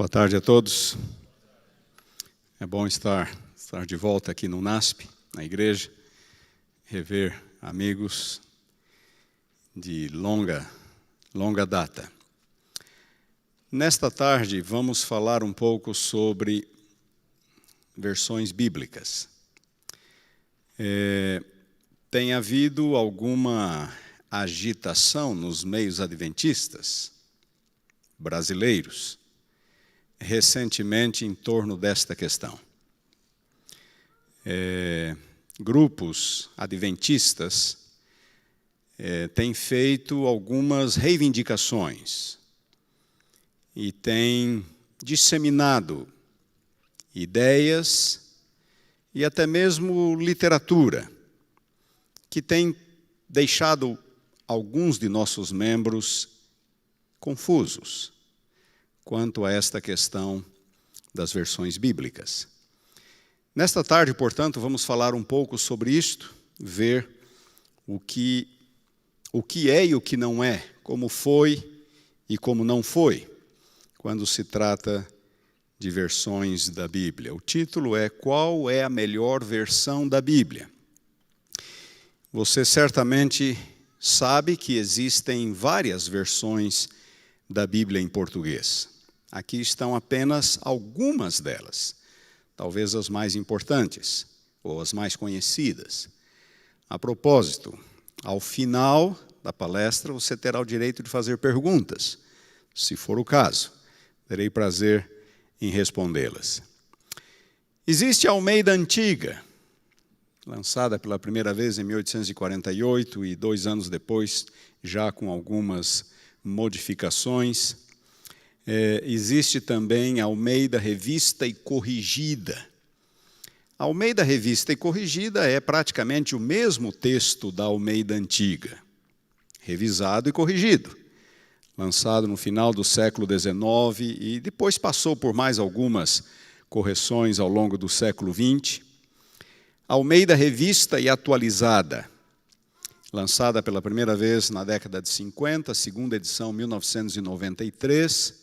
Boa tarde a todos. É bom estar de volta aqui no NASP, na igreja, rever amigos de longa data. Nesta tarde vamos falar um pouco sobre versões bíblicas. Tem havido alguma agitação nos meios adventistas brasileiros recentemente em torno desta questão. Grupos adventistas têm feito algumas reivindicações e têm disseminado ideias e até mesmo literatura que tem deixado alguns de nossos membros confusos quanto a esta questão das versões bíblicas. Nesta tarde, portanto, vamos falar um pouco sobre isto, ver o que é e o que não é, como foi e como não foi, quando se trata de versões da Bíblia. O título é Qual é a melhor versão da Bíblia? Você certamente sabe que existem várias versões da Bíblia em português. Aqui estão apenas algumas delas, talvez as mais importantes ou as mais conhecidas. A propósito, ao final da palestra você terá o direito de fazer perguntas, se for o caso. Terei prazer em respondê-las. Existe a Almeida Antiga, lançada pela primeira vez em 1848 e 2 anos depois, já com algumas modificações. Existe também a Almeida Revista e Corrigida. A Almeida Revista e Corrigida é praticamente o mesmo texto da Almeida Antiga, revisado e corrigido, lançado no final do século XIX e depois passou por mais algumas correções ao longo do século XX. Almeida Revista e Atualizada, lançada pela primeira vez na década de 50, segunda edição 1993,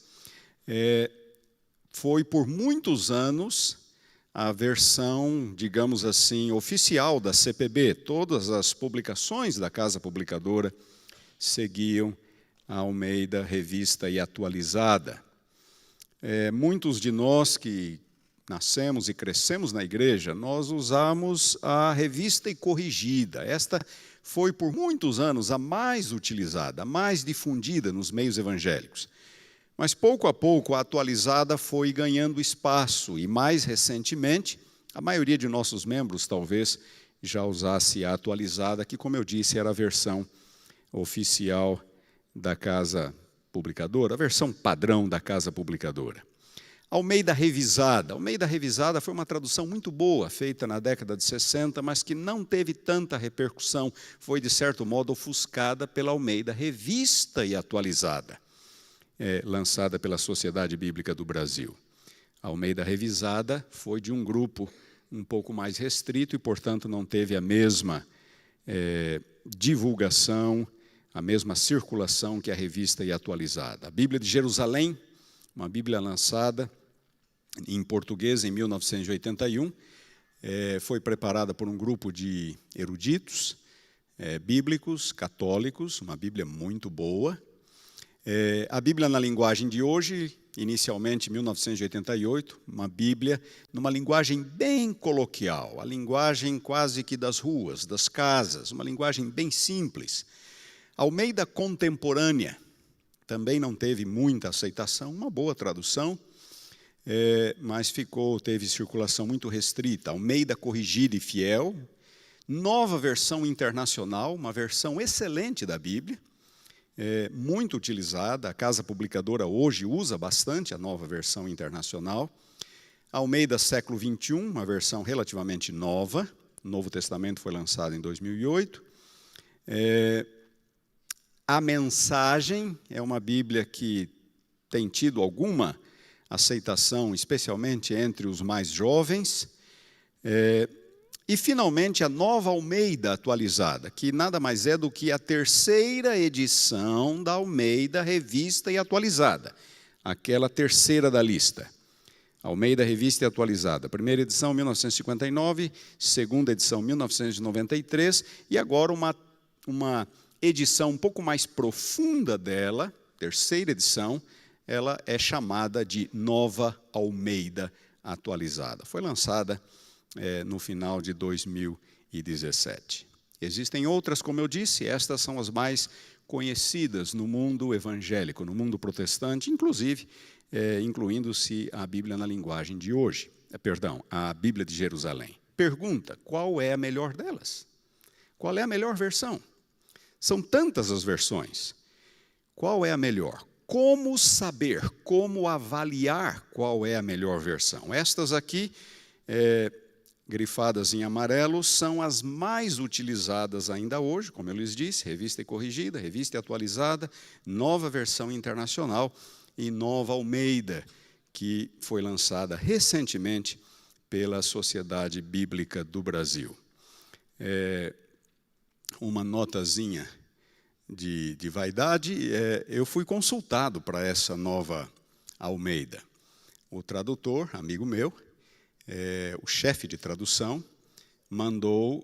foi por muitos anos a versão, digamos assim, oficial da CPB. Todas as publicações da Casa Publicadora seguiam a Almeida Revista e Atualizada. Muitos de nós que nascemos e crescemos na igreja, nós usamos a Revista e Corrigida. Esta foi por muitos anos a mais utilizada, a mais difundida nos meios evangélicos. Mas pouco a pouco a Atualizada foi ganhando espaço e mais recentemente a maioria de nossos membros talvez já usasse a Atualizada, que, como eu disse, era a versão oficial da Casa Publicadora, a versão padrão da Casa Publicadora. Almeida Revisada. Almeida Revisada foi uma tradução muito boa, feita na década de 60, mas que não teve tanta repercussão. Foi, de certo modo, ofuscada pela Almeida Revista e Atualizada, lançada pela Sociedade Bíblica do Brasil. A Almeida Revisada foi de um grupo um pouco mais restrito e, portanto, não teve a mesma divulgação, a mesma circulação que a Revista e Atualizada. A Bíblia de Jerusalém, uma Bíblia lançada em português em 1981, foi preparada por um grupo de eruditos bíblicos, católicos, uma Bíblia muito boa. A Bíblia na linguagem de hoje, inicialmente em 1988, uma Bíblia numa linguagem bem coloquial, a linguagem quase que das ruas, das casas, uma linguagem bem simples. A Almeida Contemporânea também não teve muita aceitação, uma boa tradução, mas teve circulação muito restrita. Almeida Corrigida e Fiel, nova versão internacional, uma versão excelente da Bíblia, muito utilizada. A Casa Publicadora hoje usa bastante a nova versão internacional. Almeida Século XXI, uma versão relativamente nova, o Novo Testamento foi lançado em 2008. A Mensagem é uma Bíblia que tem tido alguma aceitação, especialmente entre os mais jovens. E, finalmente, a Nova Almeida Atualizada, que nada mais é do que a terceira edição da Almeida Revista e Atualizada. aquela terceira da lista. Almeida Revista e Atualizada. Primeira edição, 1959, segunda edição, 1993, e agora uma edição um pouco mais profunda dela, terceira edição, ela é chamada de Nova Almeida Atualizada. Foi lançada no final de 2017. Existem outras, como eu disse, estas são as mais conhecidas no mundo evangélico, no mundo protestante, inclusive, incluindo-se a Bíblia na linguagem de hoje, a Bíblia de Jerusalém. Pergunta, qual é a melhor delas? Qual é a melhor versão? São tantas as versões. Qual é a melhor? Como saber, como avaliar qual é a melhor versão? Estas aqui, grifadas em amarelo, são as mais utilizadas ainda hoje, como eu lhes disse, Revista e Corrigida, Revista e Atualizada, Nova Versão Internacional e Nova Almeida, que foi lançada recentemente pela Sociedade Bíblica do Brasil. Uma notazinha de vaidade, eu fui consultado para essa Nova Almeida. O tradutor, amigo meu, o chefe de tradução, mandou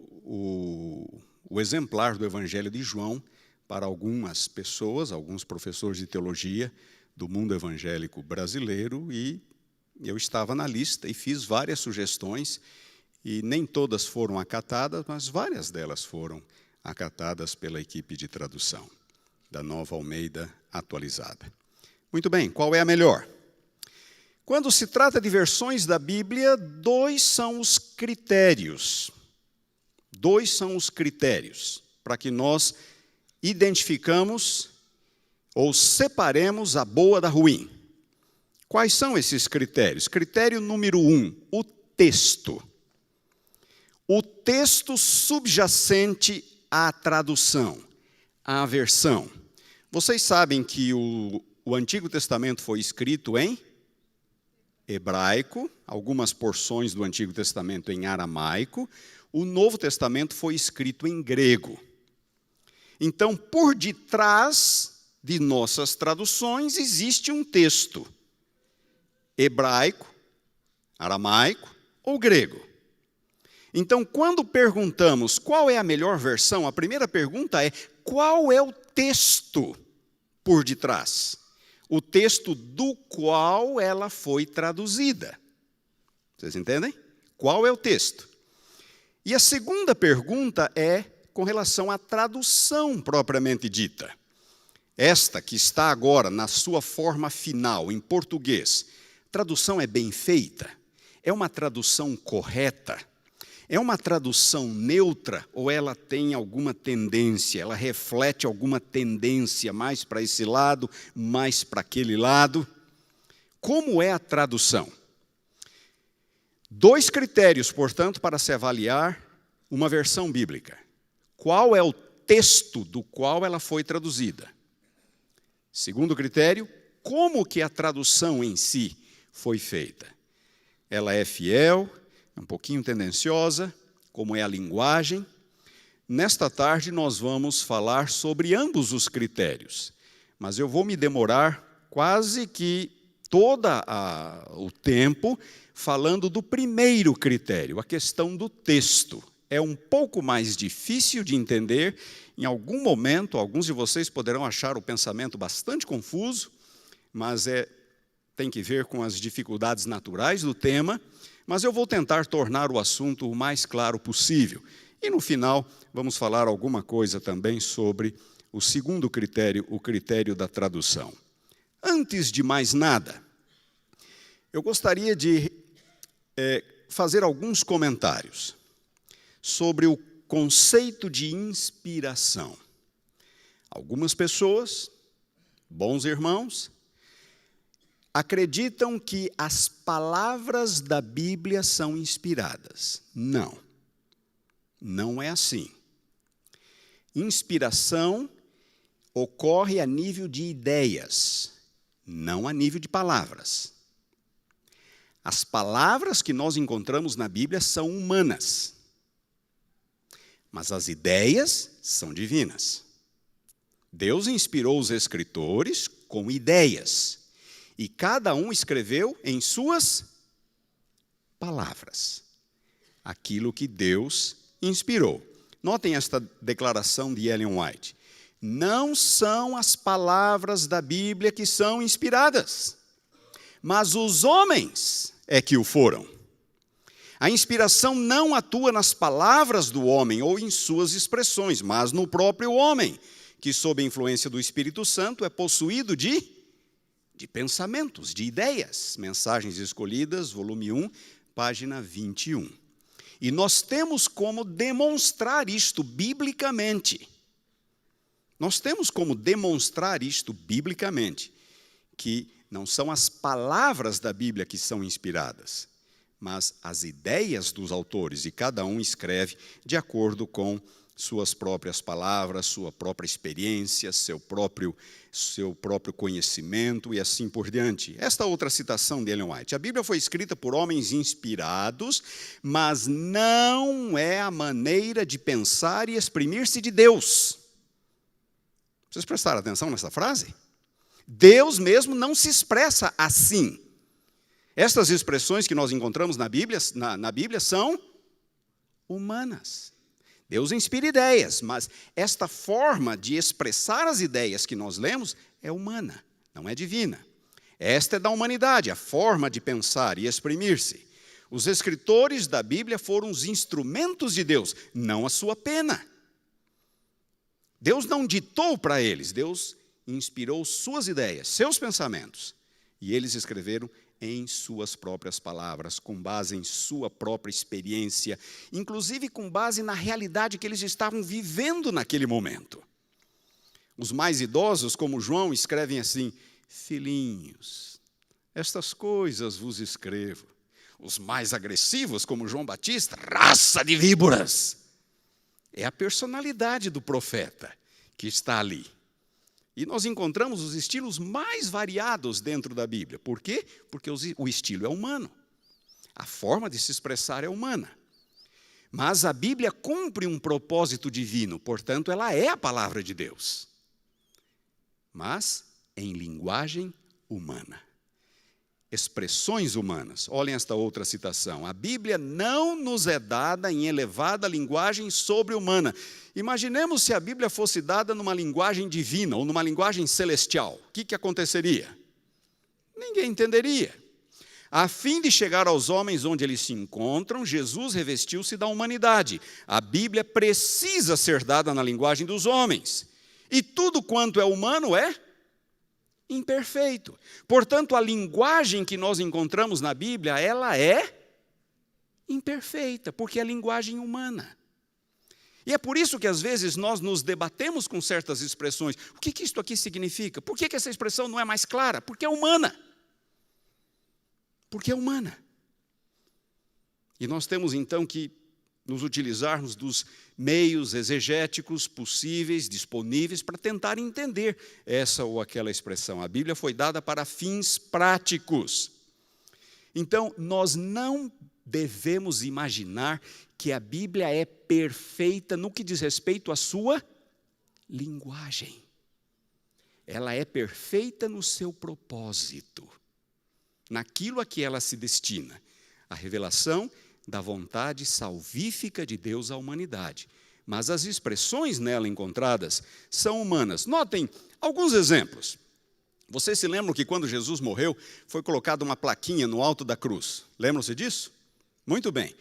o exemplar do Evangelho de João para algumas pessoas, alguns professores de teologia do mundo evangélico brasileiro, e eu estava na lista e fiz várias sugestões, e nem todas foram acatadas, mas várias delas foram acatadas pela equipe de tradução da Nova Almeida Atualizada. Muito bem, qual é a melhor? Quando se trata de versões da Bíblia, dois são os critérios para que nós identificamos ou separemos a boa da ruim. Quais são esses critérios? Critério número 1, o texto. O texto subjacente à tradução, à versão. Vocês sabem que o Antigo Testamento foi escrito em hebraico, algumas porções do Antigo Testamento em aramaico, o Novo Testamento foi escrito em grego. Então, por detrás de nossas traduções existe um texto hebraico, aramaico ou grego. Então, quando perguntamos qual é a melhor versão, a primeira pergunta é: qual é o texto por detrás? O texto do qual ela foi traduzida. Vocês entendem? Qual é o texto? E a segunda pergunta é com relação à tradução propriamente dita. Esta que está agora na sua forma final, em português, a tradução é bem feita? É uma tradução correta? É uma tradução neutra ou ela tem alguma tendência, ela reflete alguma tendência mais para esse lado, mais para aquele lado? Como é a tradução? Dois critérios, portanto, para se avaliar uma versão bíblica. Qual é o texto do qual ela foi traduzida? Segundo critério, como que a tradução em si foi feita? Ela é fiel, um pouquinho tendenciosa, como é a linguagem. Nesta tarde nós vamos falar sobre ambos os critérios, mas eu vou me demorar quase que todo o tempo falando do primeiro critério, a questão do texto. É um pouco mais difícil de entender, em algum momento, alguns de vocês poderão achar o pensamento bastante confuso, mas tem que ver com as dificuldades naturais do tema, mas eu vou tentar tornar o assunto o mais claro possível. E, no final, vamos falar alguma coisa também sobre o segundo critério, o critério da tradução. Antes de mais nada, eu gostaria de fazer alguns comentários sobre o conceito de inspiração. Algumas pessoas, bons irmãos, acreditam que as palavras da Bíblia são inspiradas. Não, não é assim. Inspiração ocorre a nível de ideias, não a nível de palavras. As palavras que nós encontramos na Bíblia são humanas, mas as ideias são divinas. Deus inspirou os escritores com ideias. E cada um escreveu em suas palavras aquilo que Deus inspirou. Notem esta declaração de Ellen White. Não são as palavras da Bíblia que são inspiradas, mas os homens é que o foram. A inspiração não atua nas palavras do homem ou em suas expressões, mas no próprio homem, que sob a influência do Espírito Santo é possuído de pensamentos, de ideias. Mensagens Escolhidas, volume 1, página 21. E nós temos como demonstrar isto biblicamente. Nós temos como demonstrar isto biblicamente, que não são as palavras da Bíblia que são inspiradas, mas as ideias dos autores, e cada um escreve de acordo com suas próprias palavras, sua própria experiência, seu próprio conhecimento e assim por diante. Esta outra citação de Ellen White. A Bíblia foi escrita por homens inspirados, mas não é a maneira de pensar e exprimir-se de Deus. Vocês prestaram atenção nessa frase? Deus mesmo não se expressa assim. Estas expressões que nós encontramos na Bíblia são humanas. Deus inspira ideias, mas esta forma de expressar as ideias que nós lemos é humana, não é divina. Esta é da humanidade, a forma de pensar e exprimir-se. Os escritores da Bíblia foram os instrumentos de Deus, não a sua pena. Deus não ditou para eles, Deus inspirou suas ideias, seus pensamentos, e eles escreveram em suas próprias palavras, com base em sua própria experiência, inclusive com base na realidade que eles estavam vivendo naquele momento. Os mais idosos, como João, escrevem assim: filhinhos, estas coisas vos escrevo. Os mais agressivos, como João Batista, raça de víboras. É a personalidade do profeta que está ali. E nós encontramos os estilos mais variados dentro da Bíblia. Por quê? Porque o estilo é humano. A forma de se expressar é humana. Mas a Bíblia cumpre um propósito divino, portanto, ela é a palavra de Deus. Mas em linguagem humana. Expressões humanas. Olhem esta outra citação. A Bíblia não nos é dada em elevada linguagem sobre-humana. Imaginemos se a Bíblia fosse dada numa linguagem divina ou numa linguagem celestial. O que aconteceria? Ninguém entenderia. A fim de chegar aos homens onde eles se encontram, Jesus revestiu-se da humanidade. A Bíblia precisa ser dada na linguagem dos homens. E tudo quanto é humano é imperfeito. Portanto, a linguagem que nós encontramos na Bíblia, ela é imperfeita, porque é linguagem humana. E é por isso que às vezes nós nos debatemos com certas expressões. O que isto aqui significa? Por que essa expressão não é mais clara? Porque é humana. Porque é humana. E nós temos então que nos utilizarmos dos meios exegéticos possíveis, disponíveis, para tentar entender essa ou aquela expressão. A Bíblia foi dada para fins práticos. Então, nós não devemos imaginar que a Bíblia é perfeita no que diz respeito à sua linguagem. Ela é perfeita no seu propósito, naquilo a que ela se destina, a revelação da vontade salvífica de Deus à humanidade. Mas as expressões nela encontradas são humanas. Notem alguns exemplos. Vocês se lembram que quando Jesus morreu, foi colocada uma plaquinha no alto da cruz? Lembram-se disso? Muito bem.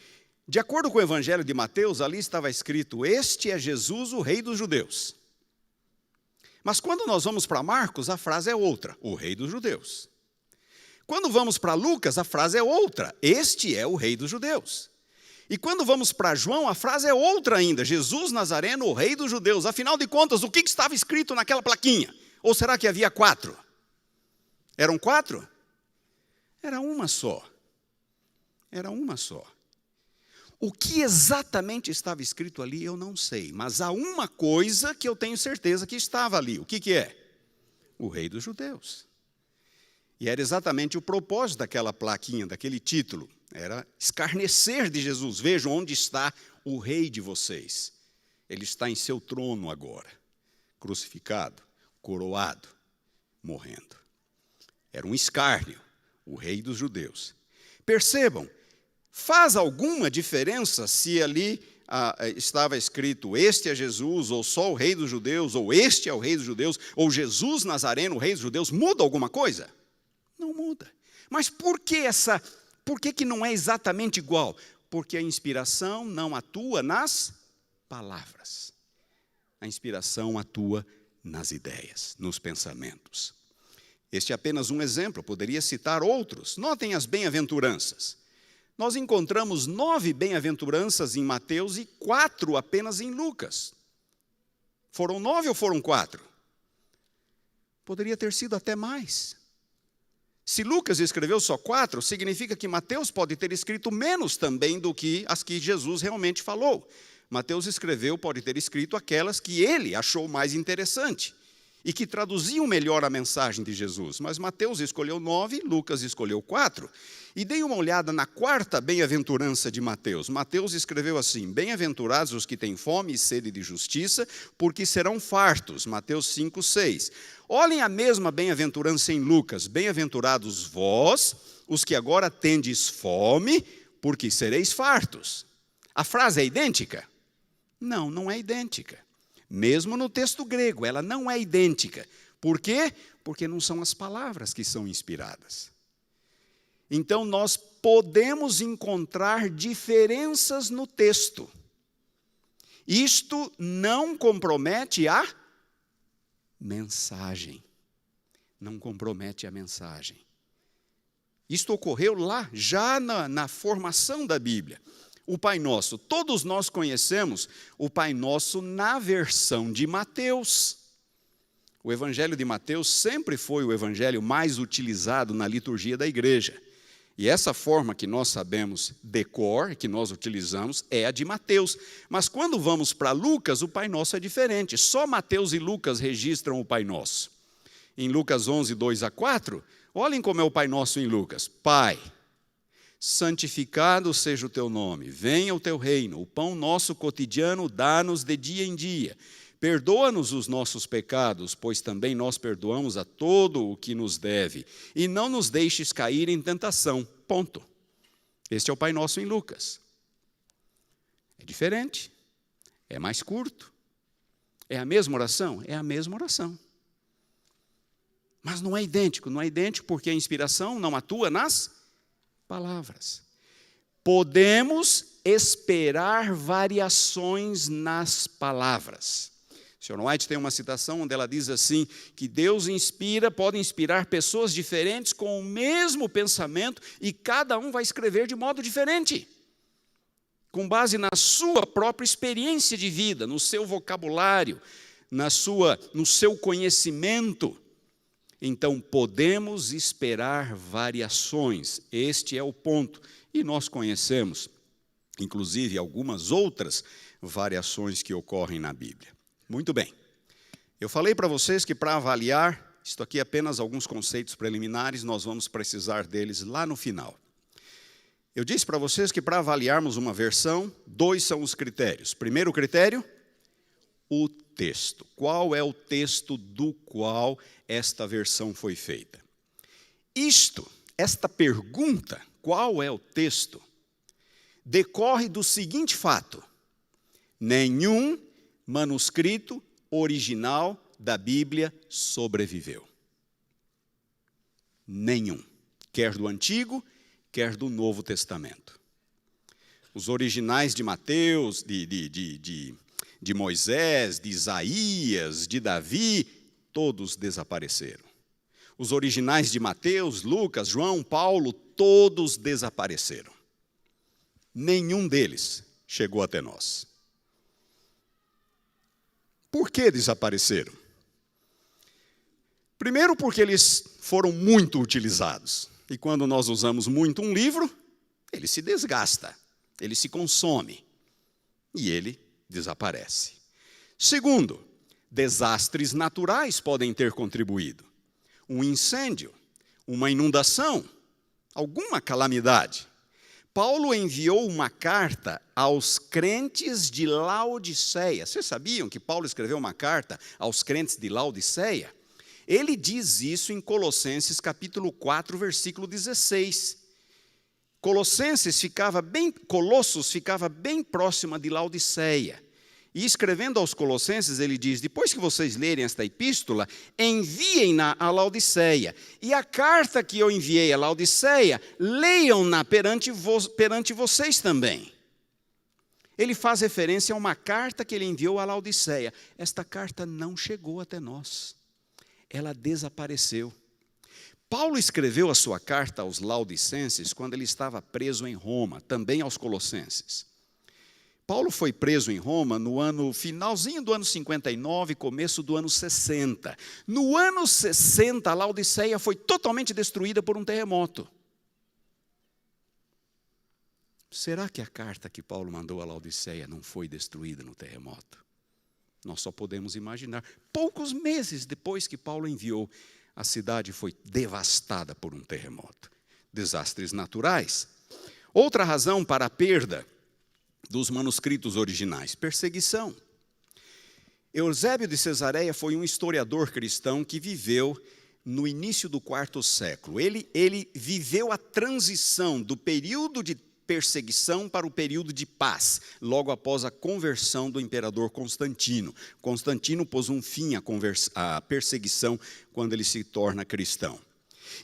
De acordo com o Evangelho de Mateus, ali estava escrito: este é Jesus, o Rei dos Judeus. Mas quando nós vamos para Marcos, a frase é outra: o Rei dos Judeus. Quando vamos para Lucas, a frase é outra: este é o Rei dos Judeus. E quando vamos para João, a frase é outra ainda: Jesus Nazareno, o Rei dos Judeus. Afinal de contas, o que estava escrito naquela plaquinha? Ou será que havia 4? Eram 4? Era uma só. Era uma só. O que exatamente estava escrito ali, eu não sei. Mas há uma coisa que eu tenho certeza que estava ali. O que é? O Rei dos Judeus. E era exatamente o propósito daquela plaquinha, daquele título. Era escarnecer de Jesus. Vejam onde está o Rei de vocês. Ele está em seu trono agora, crucificado, coroado, morrendo. Era um escárnio, o rei dos judeus. Percebam, faz alguma diferença se ali estava escrito, este é Jesus, ou só o rei dos judeus, ou este é o rei dos judeus, ou Jesus Nazareno, o rei dos judeus, muda alguma coisa? Não muda. Mas por que não é exatamente igual? Porque a inspiração não atua nas palavras. A inspiração atua nas ideias, nos pensamentos. Este é apenas um exemplo, poderia citar outros. Notem as bem-aventuranças. Nós encontramos 9 bem-aventuranças em Mateus e 4 apenas em Lucas. Foram 9 ou foram 4? Poderia ter sido até mais. Se Lucas escreveu só 4, significa que Mateus pode ter escrito menos também do que as que Jesus realmente falou. Mateus pode ter escrito aquelas que ele achou mais interessante e que traduziam melhor a mensagem de Jesus. Mas Mateus escolheu 9, Lucas escolheu 4. E dei uma olhada na 4ª bem-aventurança de Mateus. Mateus escreveu assim: bem-aventurados os que têm fome e sede de justiça, porque serão fartos. Mateus 5:6. Olhem a mesma bem-aventurança em Lucas: bem-aventurados vós, os que agora tendes fome, porque sereis fartos. A frase é idêntica? Não, não é idêntica. Mesmo no texto grego, ela não é idêntica. Por quê? Porque não são as palavras que são inspiradas. Então, nós podemos encontrar diferenças no texto. Isto não compromete a mensagem. Não compromete a mensagem. Isto ocorreu lá, já na formação da Bíblia. O Pai Nosso, todos nós conhecemos o Pai Nosso na versão de Mateus. O Evangelho de Mateus sempre foi o evangelho mais utilizado na liturgia da igreja. E essa forma que nós sabemos de cor, que nós utilizamos, é a de Mateus. Mas quando vamos para Lucas, o Pai Nosso é diferente. Só Mateus e Lucas registram o Pai Nosso. Em Lucas 11, 2-4, olhem como é o Pai Nosso em Lucas. Pai, santificado seja o teu nome, venha o teu reino, o pão nosso cotidiano dá-nos de dia em dia. Perdoa-nos os nossos pecados, pois também nós perdoamos a todo o que nos deve. E não nos deixes cair em tentação. Ponto. Este é o Pai Nosso em Lucas. É diferente. É mais curto. É a mesma oração? É a mesma oração. Mas não é idêntico. Não é idêntico porque a inspiração não atua nas palavras. Podemos esperar variações nas palavras. Sr. White tem uma citação onde ela diz assim, que Deus pode inspirar pessoas diferentes com o mesmo pensamento e cada um vai escrever de modo diferente, com base na sua própria experiência de vida, no seu vocabulário, no seu conhecimento. Então, podemos esperar variações, este é o ponto. E nós conhecemos, inclusive, algumas outras variações que ocorrem na Bíblia. Muito bem, eu falei para vocês que para avaliar, isto aqui é apenas alguns conceitos preliminares, nós vamos precisar deles lá no final. Eu disse para vocês que para avaliarmos uma versão, 2 são os critérios. Primeiro critério, o texto. Qual é o texto do qual esta versão foi feita? Esta pergunta, qual é o texto, decorre do seguinte fato: nenhum manuscrito original da Bíblia sobreviveu. Nenhum. Quer do Antigo, quer do Novo Testamento. Os originais de Mateus, de Moisés, de Isaías, de Davi, todos desapareceram. Os originais de Mateus, Lucas, João, Paulo, todos desapareceram. Nenhum deles chegou até nós. Por que desapareceram? Primeiro, porque eles foram muito utilizados. E quando nós usamos muito um livro, ele se desgasta, ele se consome e ele desaparece. Segundo, desastres naturais podem ter contribuído. Um incêndio, uma inundação, alguma calamidade. Paulo enviou uma carta aos crentes de Laodiceia. Vocês sabiam que Paulo escreveu uma carta aos crentes de Laodiceia? Ele diz isso em Colossenses capítulo 4, versículo 16. Colossos ficava bem próxima de Laodiceia. E escrevendo aos Colossenses, ele diz: depois que vocês lerem esta epístola, enviem-na a Laodiceia. E a carta que eu enviei a Laodiceia, leiam-na perante vocês também. Ele faz referência a uma carta que ele enviou a Laodiceia. Esta carta não chegou até nós. Ela desapareceu. Paulo escreveu a sua carta aos Laodicenses quando ele estava preso em Roma, também aos Colossenses. Paulo foi preso em Roma no finalzinho do ano 59, começo do ano 60. No ano 60, a Laodiceia foi totalmente destruída por um terremoto. Será que a carta que Paulo mandou a Laodiceia não foi destruída no terremoto? Nós só podemos imaginar. Poucos meses depois que Paulo enviou, a cidade foi devastada por um terremoto. Desastres naturais. Outra razão para a perda dos manuscritos originais: perseguição. Eusébio de Cesareia foi um historiador cristão que viveu no início do quarto século. Ele viveu a transição do período de perseguição para o período de paz, logo após a conversão do imperador Constantino. Constantino pôs um fim à perseguição quando ele se torna cristão.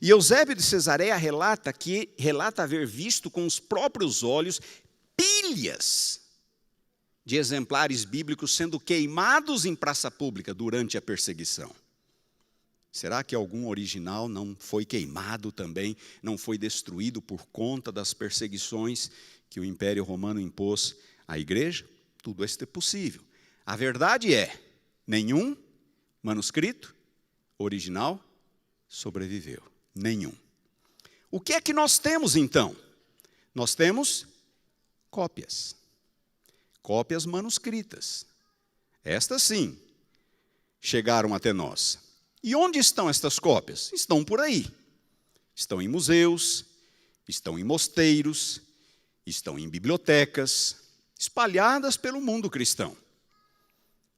E Eusébio de Cesareia relata haver visto com os próprios olhos pilhas de exemplares bíblicos sendo queimados em praça pública durante a perseguição. Será que algum original não foi queimado também, não foi destruído por conta das perseguições que o Império Romano impôs à igreja? Tudo isso é possível. A verdade é, nenhum manuscrito original sobreviveu. Nenhum. O que é que nós temos então? Nós temos cópias. Cópias manuscritas. Estas sim chegaram até nós. E onde estão estas cópias? Estão por aí. Estão em museus, estão em mosteiros, estão em bibliotecas, espalhadas pelo mundo cristão.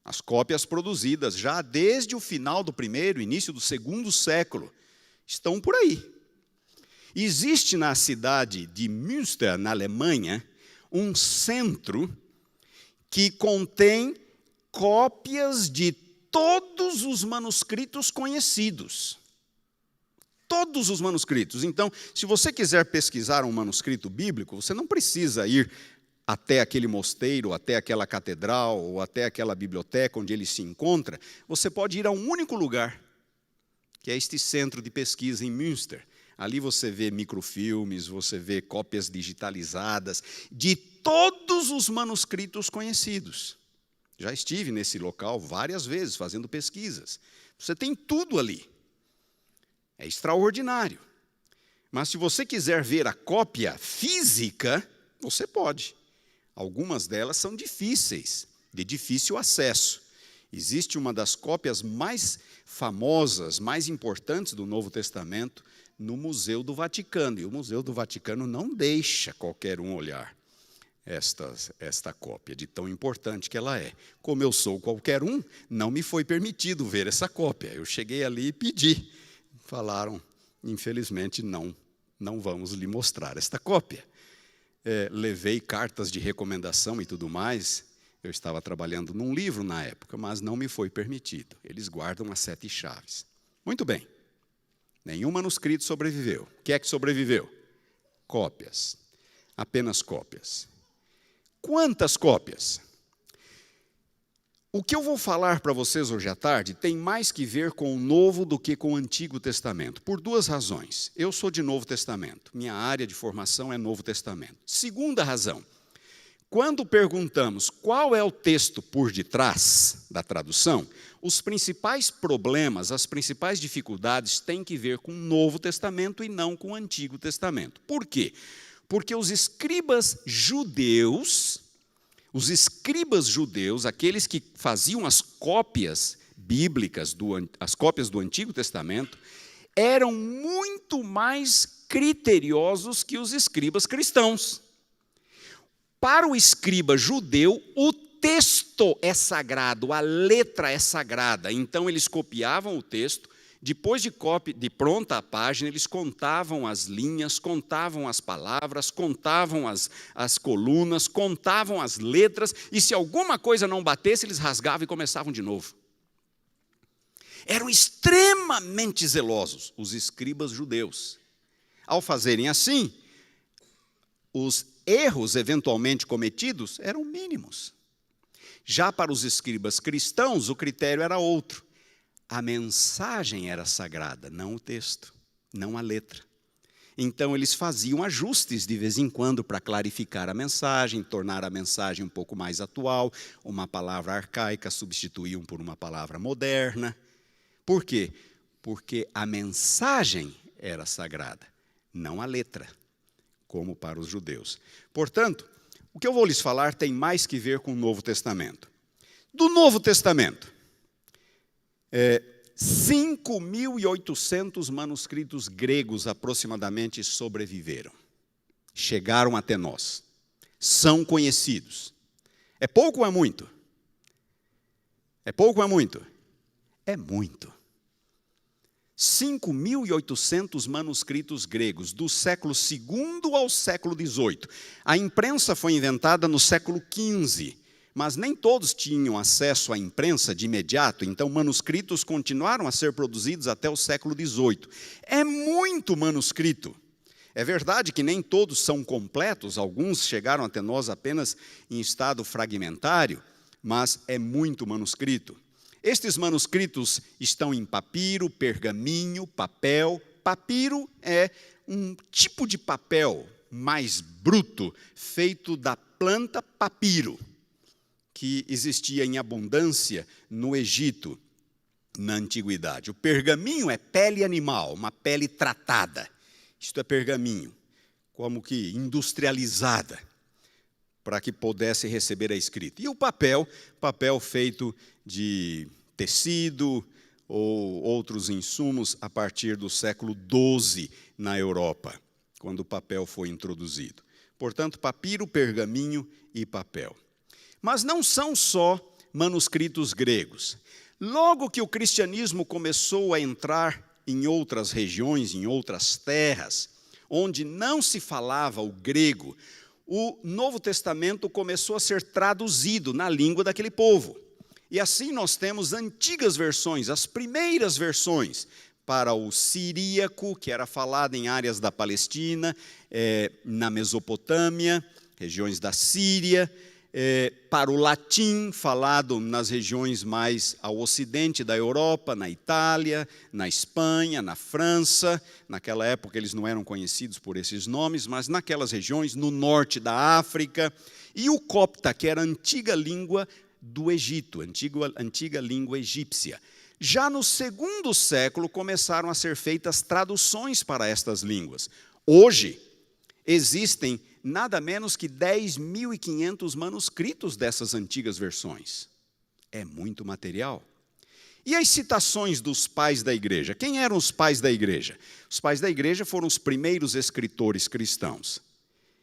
As cópias produzidas já desde o final do primeiro, início do segundo século, estão por aí. Existe na cidade de Münster, na Alemanha, um centro que contém cópias de todos os manuscritos conhecidos. Todos os manuscritos. Então, se você quiser pesquisar um manuscrito bíblico, você não precisa ir até aquele mosteiro, até aquela catedral, ou até aquela biblioteca onde ele se encontra. Você pode ir a um único lugar, que é este centro de pesquisa em Münster. Ali você vê microfilmes, você vê cópias digitalizadas de todos os manuscritos conhecidos. Já estive nesse local várias vezes fazendo pesquisas. Você tem tudo ali. É extraordinário. Mas se você quiser ver a cópia física, você pode. Algumas delas são difíceis, de difícil acesso. Existe uma das cópias mais famosas, mais importantes do Novo Testamento no Museu do Vaticano. E o Museu do Vaticano não deixa qualquer um olhar esta cópia, de tão importante que ela é. Como eu sou qualquer um, não me foi permitido ver essa cópia. Eu cheguei ali e pedi. Falaram, infelizmente, não vamos lhe mostrar esta cópia. Levei cartas de recomendação e tudo mais. Eu estava trabalhando num livro na época, mas não me foi permitido. Eles guardam as 7 chaves. Muito bem. Nenhum manuscrito sobreviveu. O que é que sobreviveu? Cópias. Apenas cópias. Quantas cópias? O que eu vou falar para vocês hoje à tarde tem mais que ver com o Novo do que com o Antigo Testamento, por 2 razões. Eu sou de Novo Testamento, minha área de formação é Novo Testamento. Segunda razão, quando perguntamos qual é o texto por detrás da tradução, os principais problemas, as principais dificuldades têm que ver com o Novo Testamento e não com o Antigo Testamento. Por quê? Porque os escribas judeus, aqueles que faziam as cópias bíblicas, as cópias do Antigo Testamento, eram muito mais criteriosos que os escribas cristãos. Para o escriba judeu, o texto é sagrado, a letra é sagrada. Então, eles copiavam o texto Depois de pronta a página, eles contavam as linhas, contavam as palavras, contavam as colunas, contavam as letras, e se alguma coisa não batesse, eles rasgavam e começavam de novo. Eram extremamente zelosos, os escribas judeus. Ao fazerem assim, os erros eventualmente cometidos eram mínimos. Já para os escribas cristãos, o critério era outro. A mensagem era sagrada, não o texto, não a letra. Então, eles faziam ajustes de vez em quando para clarificar a mensagem, tornar a mensagem um pouco mais atual, uma palavra arcaica substituíam por uma palavra moderna. Por quê? Porque a mensagem era sagrada, não a letra, como para os judeus. Portanto, o que eu vou lhes falar tem mais que ver com o Novo Testamento. Do Novo Testamento, 5.800 manuscritos gregos aproximadamente sobreviveram. Chegaram até nós. São conhecidos. É pouco ou é muito? É pouco ou é muito? É muito. 5.800 manuscritos gregos, do século II ao século XVIII. A imprensa foi inventada no século XV, mas nem todos tinham acesso à imprensa de imediato, então manuscritos continuaram a ser produzidos até o século XVIII. É muito manuscrito. É verdade que nem todos são completos, alguns chegaram até nós apenas em estado fragmentário, mas é muito manuscrito. Estes manuscritos estão em papiro, pergaminho, papel. Papiro é um tipo de papel mais bruto, feito da planta papiro, que existia em abundância no Egito, na antiguidade. O pergaminho é pele animal, uma pele tratada. Isto é pergaminho, como que industrializada, para que pudesse receber a escrita. E o papel feito de tecido ou outros insumos a partir do século XII na Europa, quando o papel foi introduzido. Portanto, papiro, pergaminho e papel. Mas não são só manuscritos gregos. Logo que o cristianismo começou a entrar em outras regiões, em outras terras, onde não se falava o grego, o Novo Testamento começou a ser traduzido na língua daquele povo. E assim nós temos antigas versões, as primeiras versões, para o siríaco, que era falado em áreas da Palestina, na Mesopotâmia, regiões da Síria, para o latim, falado nas regiões mais ao ocidente da Europa, na Itália, na Espanha, na França. Naquela época eles não eram conhecidos por esses nomes, mas naquelas regiões, no norte da África. E o copta, que era a antiga língua do Egito, antiga língua egípcia. Já no segundo século começaram a ser feitas traduções para estas línguas. Hoje existem nada menos que 10.500 manuscritos dessas antigas versões. É muito material. E as citações dos pais da igreja? Quem eram os pais da igreja? Os pais da igreja foram os primeiros escritores cristãos.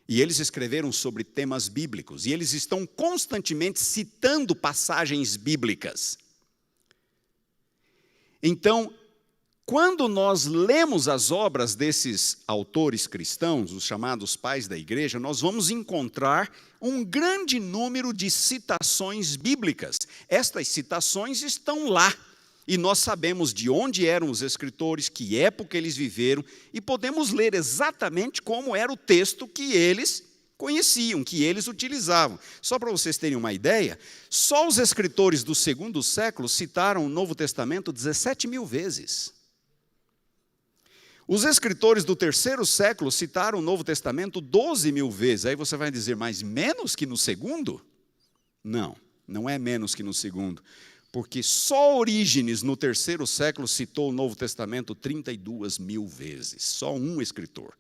E eles escreveram sobre temas bíblicos. E eles estão constantemente citando passagens bíblicas. Então, quando nós lemos as obras desses autores cristãos, os chamados pais da igreja, nós vamos encontrar um grande número de citações bíblicas. Estas citações estão lá, e nós sabemos de onde eram os escritores, que época eles viveram, e podemos ler exatamente como era o texto que eles conheciam, que eles utilizavam. Só para vocês terem uma ideia, só os escritores do segundo século citaram o Novo Testamento 17.000 vezes. Os escritores do terceiro século citaram o Novo Testamento 12.000 vezes. Aí você vai dizer, mas menos que no segundo? Não, não é menos que no segundo. Porque só Orígenes, no terceiro século, citou o Novo Testamento 32.000 vezes. Só um escritor.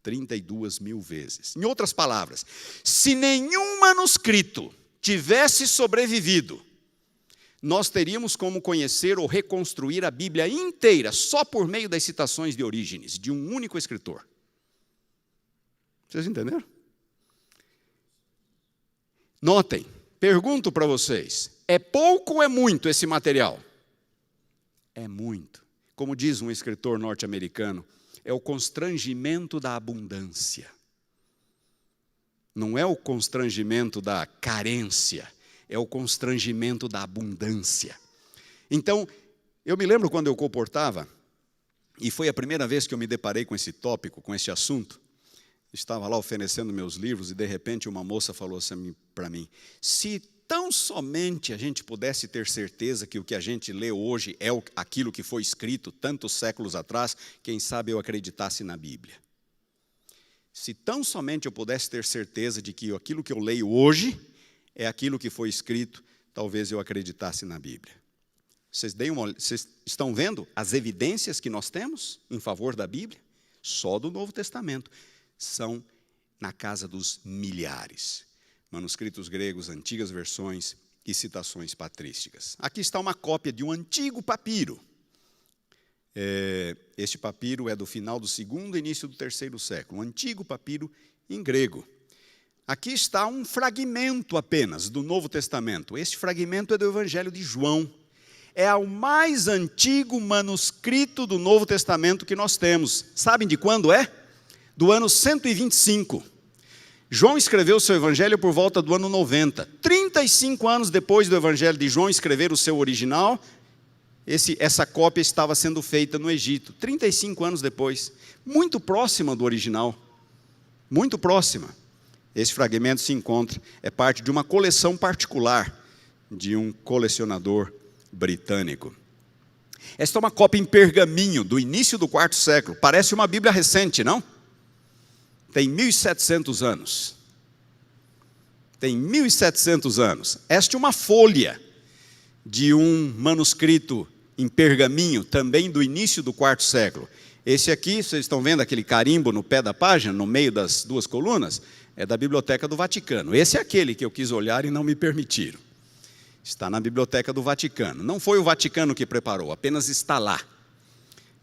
32.000 vezes. Em outras palavras, se nenhum manuscrito tivesse sobrevivido, nós teríamos como conhecer ou reconstruir a Bíblia inteira, só por meio das citações de Orígenes, de um único escritor. Vocês entenderam? Notem, pergunto para vocês, é pouco ou é muito esse material? É muito. Como diz um escritor norte-americano, é o constrangimento da abundância. Não é o constrangimento da carência, é o constrangimento da abundância. Então, eu me lembro quando eu comportava, e foi a primeira vez que eu me deparei com esse tópico, com esse assunto. Estava lá oferecendo meus livros e, de repente, uma moça falou assim para mim: se tão somente a gente pudesse ter certeza que o que a gente lê hoje é aquilo que foi escrito tantos séculos atrás, quem sabe eu acreditasse na Bíblia. Se tão somente eu pudesse ter certeza de que aquilo que eu leio hoje é aquilo que foi escrito, talvez eu acreditasse na Bíblia. Vocês estão vendo as evidências que nós temos em favor da Bíblia? Só do Novo Testamento. São na casa dos milhares. Manuscritos gregos, antigas versões e citações patrísticas. Aqui está uma cópia de um antigo papiro. Este papiro é do final do segundo e início do terceiro século. Um antigo papiro em grego. Aqui está um fragmento apenas do Novo Testamento. Este fragmento é do Evangelho de João. É o mais antigo manuscrito do Novo Testamento que nós temos. Sabem de quando é? Do ano 125. João escreveu o seu evangelho por volta do ano 90. 35 anos depois do evangelho de João escrever o seu original, essa cópia estava sendo feita no Egito. 35 anos depois. Muito próxima do original. Muito próxima. Esse fragmento se encontra, é parte de uma coleção particular de um colecionador britânico. Esta é uma cópia em pergaminho do início do quarto século. Parece uma Bíblia recente, não? Tem 1.700 anos. Tem 1.700 anos. Esta é uma folha de um manuscrito em pergaminho, também do início do quarto século. Esse aqui, vocês estão vendo aquele carimbo no pé da página, no meio das duas colunas? É da Biblioteca do Vaticano. Esse é aquele que eu quis olhar e não me permitiram. Está na Biblioteca do Vaticano. Não foi o Vaticano que preparou, apenas está lá.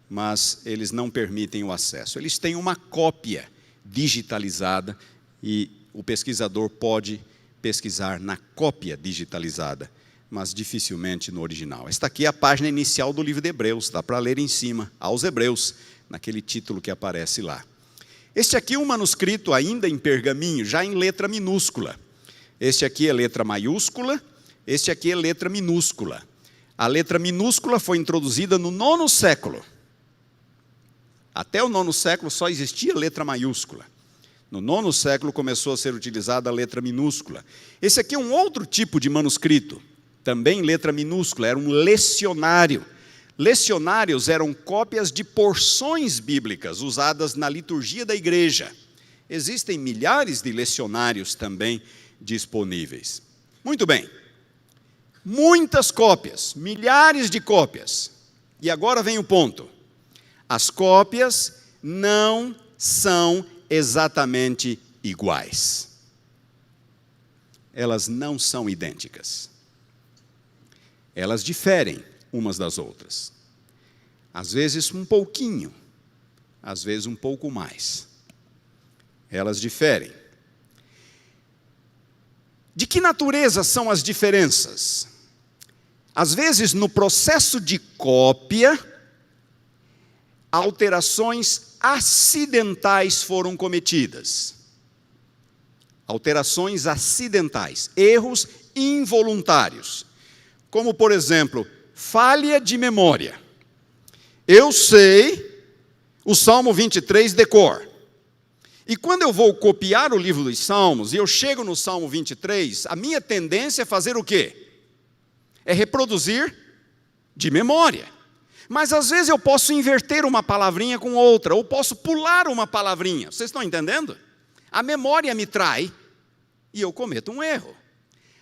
Mas eles não permitem o acesso. Eles têm uma cópia digitalizada e o pesquisador pode pesquisar na cópia digitalizada, mas dificilmente no original. Esta aqui é a página inicial do livro de Hebreus, dá para ler em cima, aos Hebreus, naquele título que aparece lá. Este aqui é um manuscrito ainda em pergaminho, já em letra minúscula. Este aqui é letra maiúscula, este aqui é letra minúscula. A letra minúscula foi introduzida no 9º século. Até o 9º século só existia letra maiúscula. No 9º século começou a ser utilizada a letra minúscula. Esse aqui é um outro tipo de manuscrito, também letra minúscula, era um lecionário. Lecionários eram cópias de porções bíblicas usadas na liturgia da igreja. Existem milhares de lecionários também disponíveis. Muito bem. Muitas cópias, milhares de cópias. E agora vem o ponto. As cópias não são exatamente iguais. Elas não são idênticas. Elas diferem umas das outras. Às vezes um pouquinho, às vezes um pouco mais. Elas diferem. De que natureza são as diferenças? Às vezes, no processo de cópia, alterações acidentais foram cometidas. Alterações acidentais, erros involuntários. Como, por exemplo, falha de memória. Eu sei o Salmo 23 de cor. E quando eu vou copiar o livro dos Salmos, e eu chego no Salmo 23, a minha tendência é fazer o quê? É reproduzir de memória. Mas às vezes eu posso inverter uma palavrinha com outra, ou posso pular uma palavrinha. Vocês estão entendendo? A memória me trai e eu cometo um erro.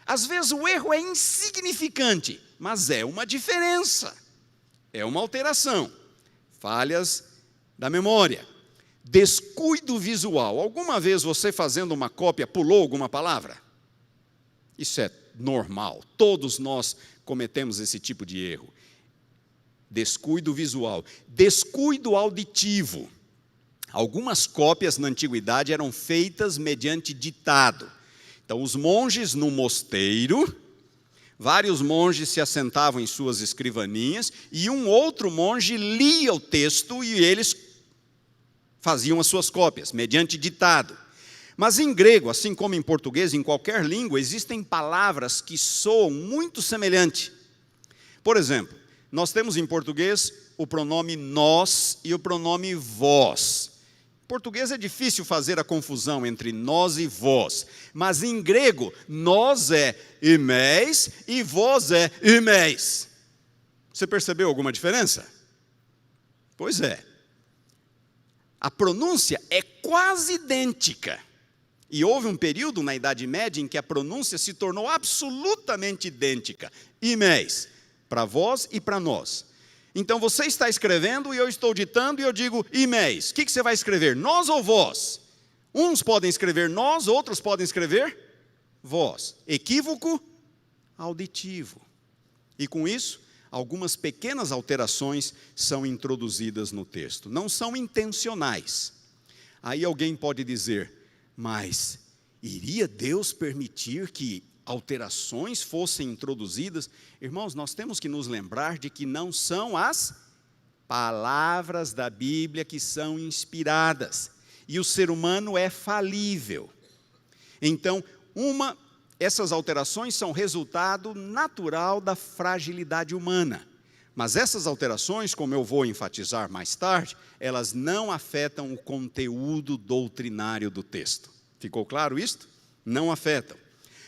Às vezes o erro é insignificante, mas é uma diferença. É uma alteração. Falhas da memória. Descuido visual. Alguma vez você fazendo uma cópia pulou alguma palavra? Isso é normal. Todos nós cometemos esse tipo de erro. Descuido visual. Descuido auditivo. Algumas cópias na antiguidade eram feitas mediante ditado. Então, os monges no mosteiro Vários monges se assentavam em suas escrivaninhas e um outro monge lia o texto e eles faziam as suas cópias, mediante ditado. Mas em grego, assim como em português, em qualquer língua, existem palavras que soam muito semelhante. Por exemplo, nós temos em português o pronome nós e o pronome vós. Em português é difícil fazer a confusão entre nós e vós, mas em grego, nós é imeis e vós é imeis. Você percebeu alguma diferença? Pois é. A pronúncia é quase idêntica. E houve um período na Idade Média em que a pronúncia se tornou absolutamente idêntica. Imeis, para vós e para nós. Então você está escrevendo e eu estou ditando e eu digo imeis. O que você vai escrever? Nós ou vós? Uns podem escrever nós, outros podem escrever vós. Equívoco auditivo. E com isso, algumas pequenas alterações são introduzidas no texto. Não são intencionais. Aí alguém pode dizer, mas iria Deus permitir que alterações fossem introduzidas? Irmãos, nós temos que nos lembrar de que não são as palavras da Bíblia que são inspiradas. E o ser humano é falível. Então, essas alterações são resultado natural da fragilidade humana. Mas essas alterações, como eu vou enfatizar mais tarde, elas não afetam o conteúdo doutrinário do texto. Ficou claro isto? Não afetam.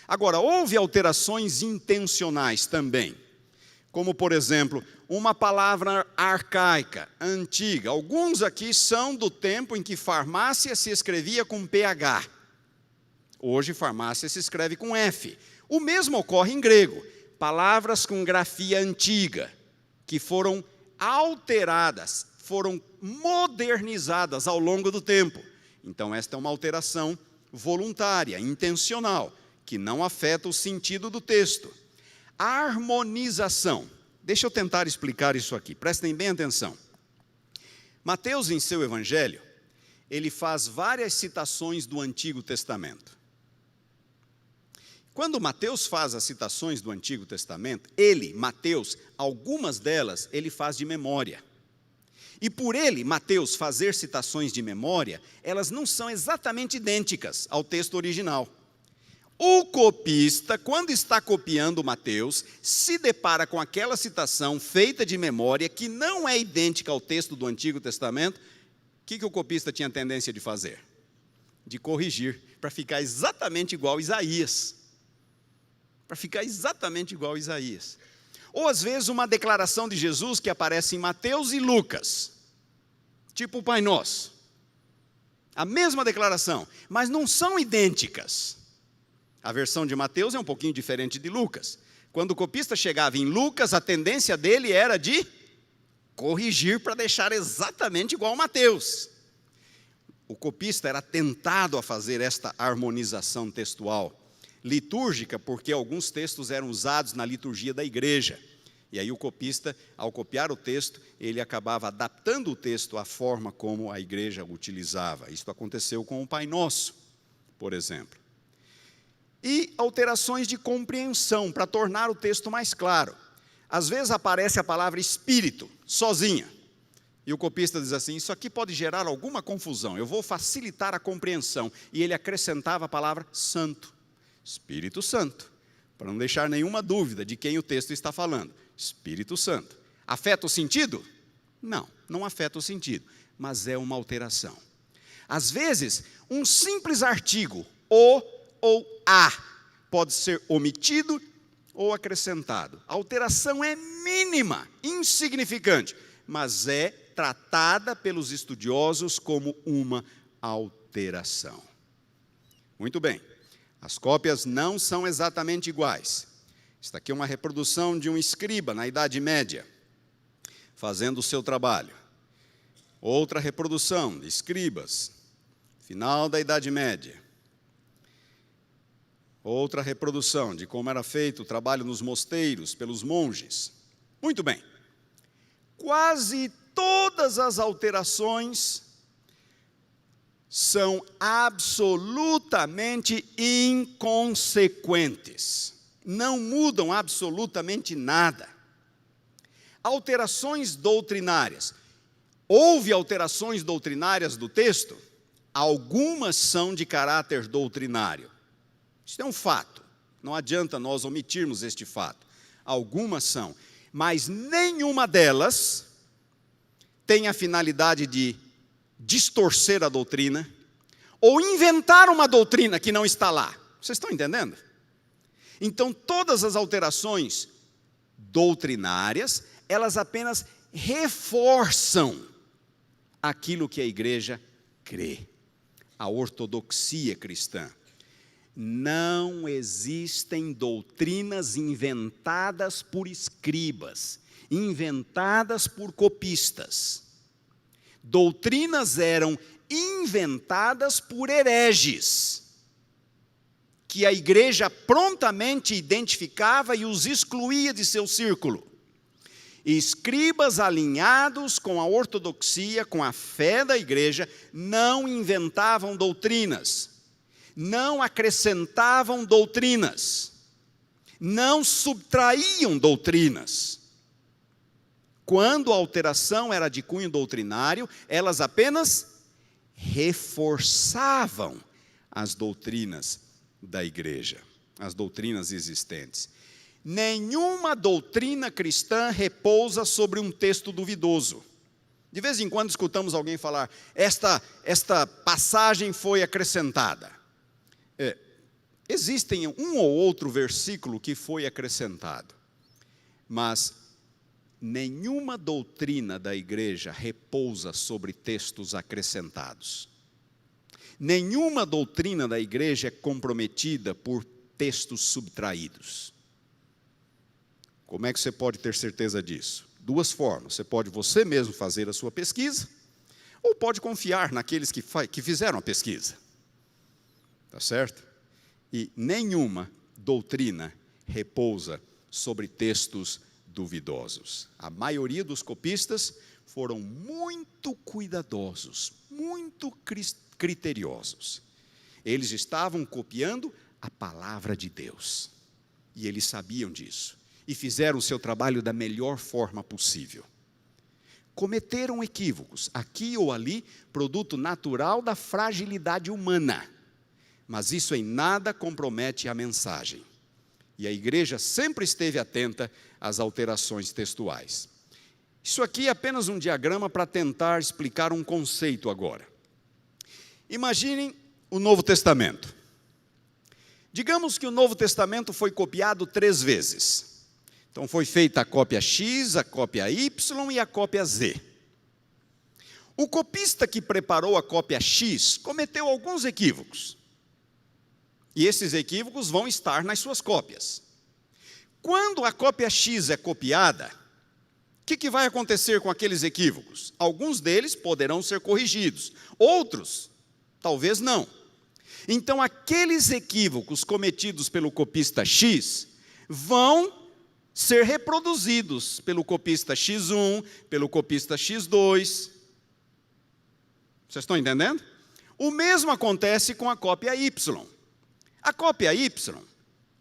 Agora, houve alterações intencionais também, como, por exemplo, uma palavra arcaica, antiga. Alguns aqui são do tempo em que farmácia se escrevia com PH. Hoje, farmácia se escreve com F. O mesmo ocorre em grego. Palavras com grafia antiga, que foram alteradas, foram modernizadas ao longo do tempo. Então, esta é uma alteração voluntária, intencional, que não afeta o sentido do texto. A harmonização. Deixa eu tentar explicar isso aqui, prestem bem atenção. Mateus, em seu evangelho, ele faz várias citações do Antigo Testamento. Quando Mateus faz as citações do Antigo Testamento, Mateus, algumas delas, ele faz de memória. E por Mateus, fazer citações de memória, elas não são exatamente idênticas ao texto original. O copista, quando está copiando Mateus, se depara com aquela citação feita de memória, que não é idêntica ao texto do Antigo Testamento. O que o copista tinha tendência de fazer? De corrigir, para ficar exatamente igual a Isaías. Para ficar exatamente igual a Isaías. Ou às vezes uma declaração de Jesus que aparece em Mateus e Lucas. Tipo o Pai Nosso. A mesma declaração, mas não são idênticas. A versão de Mateus é um pouquinho diferente de Lucas. Quando o copista chegava em Lucas, a tendência dele era de corrigir para deixar exatamente igual a Mateus. O copista era tentado a fazer esta harmonização textual. Litúrgica, porque alguns textos eram usados na liturgia da igreja. E aí o copista, ao copiar o texto, ele acabava adaptando o texto à forma como a igreja o utilizava. Isso aconteceu com o Pai Nosso, por exemplo. E alterações de compreensão, para tornar o texto mais claro. Às vezes aparece a palavra espírito, sozinha. E o copista diz assim, isso aqui pode gerar alguma confusão, eu vou facilitar a compreensão. E ele acrescentava a palavra santo, Espírito Santo, para não deixar nenhuma dúvida de quem o texto está falando. Espírito Santo. Afeta o sentido? Não, não afeta o sentido, mas é uma alteração. Às vezes, um simples artigo, o ou a, pode ser omitido ou acrescentado. A alteração é mínima, insignificante, mas é tratada pelos estudiosos como uma alteração. Muito bem, as cópias não são exatamente iguais. Esta aqui é uma reprodução de um escriba na Idade Média, fazendo o seu trabalho. Outra reprodução de escribas, final da Idade Média. Outra reprodução de como era feito o trabalho nos mosteiros pelos monges. Muito bem. Quase todas as alterações são absolutamente inconsequentes. não mudam absolutamente nada. Alterações doutrinárias. Houve alterações doutrinárias do texto? Algumas são de caráter doutrinário. Isso é um fato. Não adianta nós omitirmos este fato. Algumas são. Mas nenhuma delas tem a finalidade de distorcer a doutrina ou inventar uma doutrina que não está lá. Vocês estão entendendo? Então, todas as alterações doutrinárias, elas apenas reforçam aquilo que a igreja crê. A ortodoxia cristã. Não existem doutrinas inventadas por escribas, inventadas por copistas. Doutrinas eram inventadas por hereges, que a igreja prontamente identificava e os excluía de seu círculo. Escribas alinhados com a ortodoxia, com a fé da igreja, não inventavam doutrinas, não acrescentavam doutrinas, não subtraíam doutrinas. Quando a alteração era de cunho doutrinário, elas apenas reforçavam as doutrinas da igreja, as doutrinas existentes. Nenhuma doutrina cristã repousa sobre um texto duvidoso. De vez em quando escutamos alguém falar, esta passagem foi acrescentada. Existem um ou outro versículo que foi acrescentado, mas nenhuma doutrina da igreja repousa sobre textos acrescentados. Nenhuma doutrina da igreja é comprometida por textos subtraídos. Como é que você pode ter certeza disso? Duas formas. Você pode você mesmo fazer a sua pesquisa, ou pode confiar naqueles que fizeram a pesquisa. Tá certo? E nenhuma doutrina repousa sobre textos duvidosos. A maioria dos copistas foram muito cuidadosos, muito criteriosos. Eles estavam copiando a palavra de Deus. E eles sabiam disso. E fizeram o seu trabalho da melhor forma possível. Cometeram equívocos, aqui ou ali, produto natural da fragilidade humana. Mas isso em nada compromete a mensagem. E a igreja sempre esteve atenta às alterações textuais. Isso aqui é apenas um diagrama para tentar explicar um conceito agora. Imaginem o Novo Testamento. Digamos que o Novo Testamento foi copiado 3 vezes. Então foi feita a cópia X, a cópia Y e a cópia Z. O copista que preparou a cópia X cometeu alguns equívocos. E esses equívocos vão estar nas suas cópias. Quando a cópia X é copiada, o que vai acontecer com aqueles equívocos? Alguns deles poderão ser corrigidos, outros, talvez não. Então, aqueles equívocos cometidos pelo copista X vão ser reproduzidos pelo copista X1, pelo copista X2. Vocês estão entendendo? O mesmo acontece com a cópia Y. A cópia Y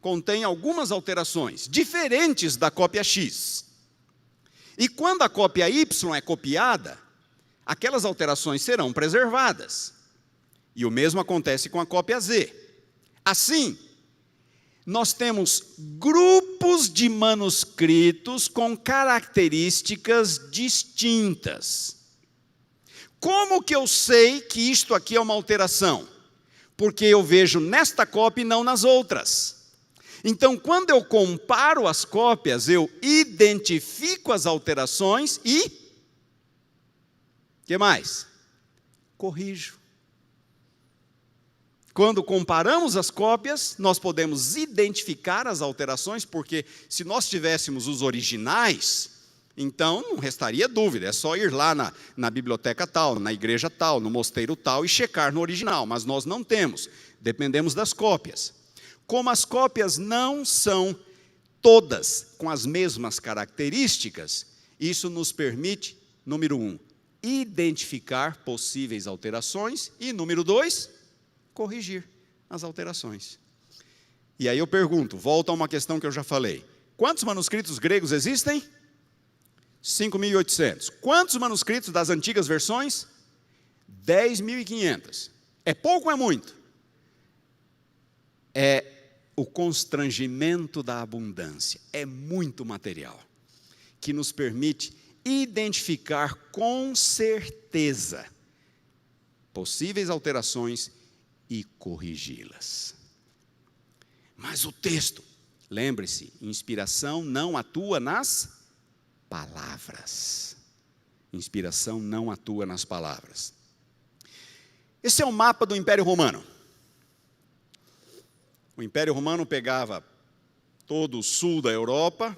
contém algumas alterações diferentes da cópia X. E quando a cópia Y é copiada, aquelas alterações serão preservadas. E o mesmo acontece com a cópia Z. Assim, nós temos grupos de manuscritos com características distintas. Como que eu sei que isto aqui é uma alteração? Porque eu vejo nesta cópia e não nas outras. Então, quando eu comparo as cópias, eu identifico as alterações e... o que mais? Corrijo. Quando comparamos as cópias, nós podemos identificar as alterações, porque se nós tivéssemos os originais, então não restaria dúvida, é só ir lá na biblioteca tal, na igreja tal, no mosteiro tal e checar no original, mas nós não temos, dependemos das cópias. Como as cópias não são todas com as mesmas características, isso nos permite, número 1, identificar possíveis alterações e, número 2, corrigir as alterações. E aí eu pergunto, volto a uma questão que eu já falei. Quantos manuscritos gregos existem? 5.800. Quantos manuscritos das antigas versões? 10.500. É pouco ou é muito? É o constrangimento da abundância. É muito material que nos permite identificar com certeza possíveis alterações e corrigi-las. Mas o texto, lembre-se, inspiração não atua nas palavras. Inspiração não atua nas palavras. Esse é o mapa do Império Romano. O Império Romano pegava todo o sul da Europa,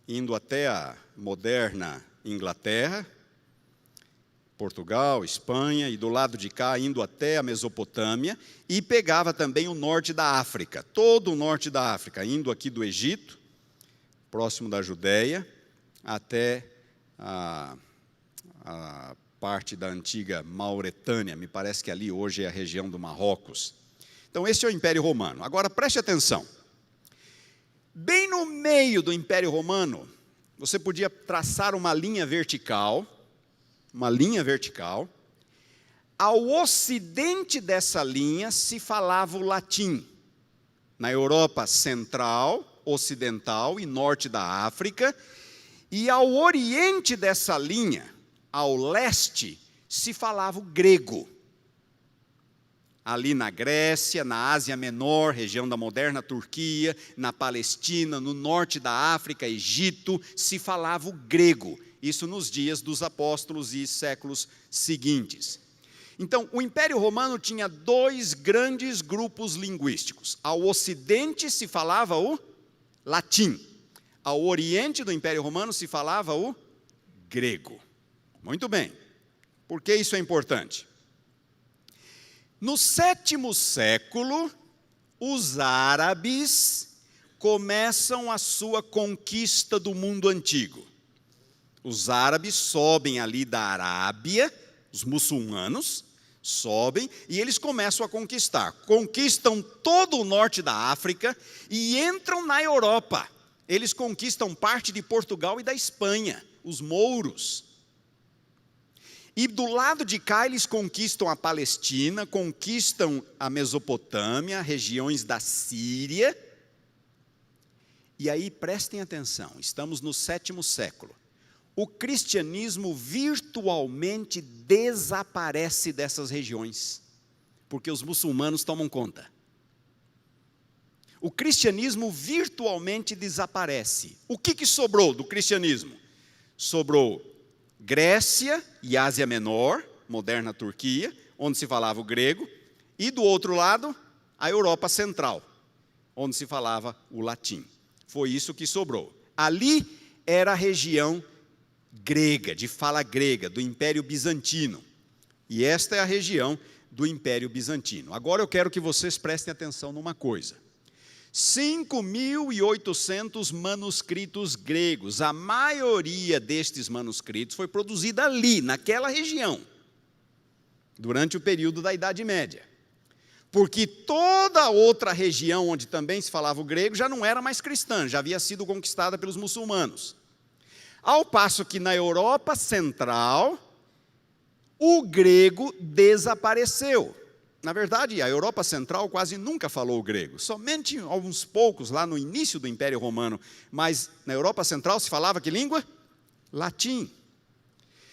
indo até a moderna Inglaterra, Portugal, Espanha, e do lado de cá, indo até a Mesopotâmia, e pegava também o norte da África, todo o norte da África, indo aqui do Egito, próximo da Judéia, até a parte da antiga Mauretânia, me parece que ali hoje é a região do Marrocos. Então, esse é o Império Romano. Agora, preste atenção. Bem no meio do Império Romano, você podia traçar uma linha vertical. Ao ocidente dessa linha se falava o latim. Na Europa central, ocidental e norte da África. E ao oriente dessa linha, ao leste, se falava o grego. Ali na Grécia, na Ásia Menor, região da moderna Turquia, na Palestina, no norte da África, Egito, se falava o grego. Isso nos dias dos apóstolos e séculos seguintes. Então, o Império Romano tinha dois grandes grupos linguísticos. Ao ocidente se falava o latim. Ao oriente do Império Romano se falava o grego. Muito bem. Por que isso é importante? No 7º século, os árabes começam a sua conquista do mundo antigo. Os árabes sobem ali da Arábia, os muçulmanos sobem, e eles começam a conquistar. Conquistam todo o norte da África e entram na Europa. Eles conquistam parte de Portugal e da Espanha, os mouros. E do lado de cá eles conquistam a Palestina, conquistam a Mesopotâmia, regiões da Síria. E aí prestem atenção, estamos no 7º século. O cristianismo virtualmente desaparece dessas regiões, porque os muçulmanos tomam conta. O cristianismo virtualmente desaparece. O que sobrou do cristianismo? Sobrou Grécia e Ásia Menor, moderna Turquia, onde se falava o grego, e do outro lado, a Europa Central, onde se falava o latim. Foi isso que sobrou. Ali era a região grega, de fala grega, do Império Bizantino. E esta é a região do Império Bizantino. Agora eu quero que vocês prestem atenção numa coisa. 5.800 manuscritos gregos. A maioria destes manuscritos foi produzida ali, naquela região, durante o período da Idade Média. Porque toda a outra região onde também se falava o grego já não era mais cristã, já havia sido conquistada pelos muçulmanos. Ao passo que na Europa Central, o grego desapareceu. Na verdade, a Europa Central quase nunca falou o grego, somente alguns poucos lá no início do Império Romano, mas na Europa Central se falava que língua? Latim.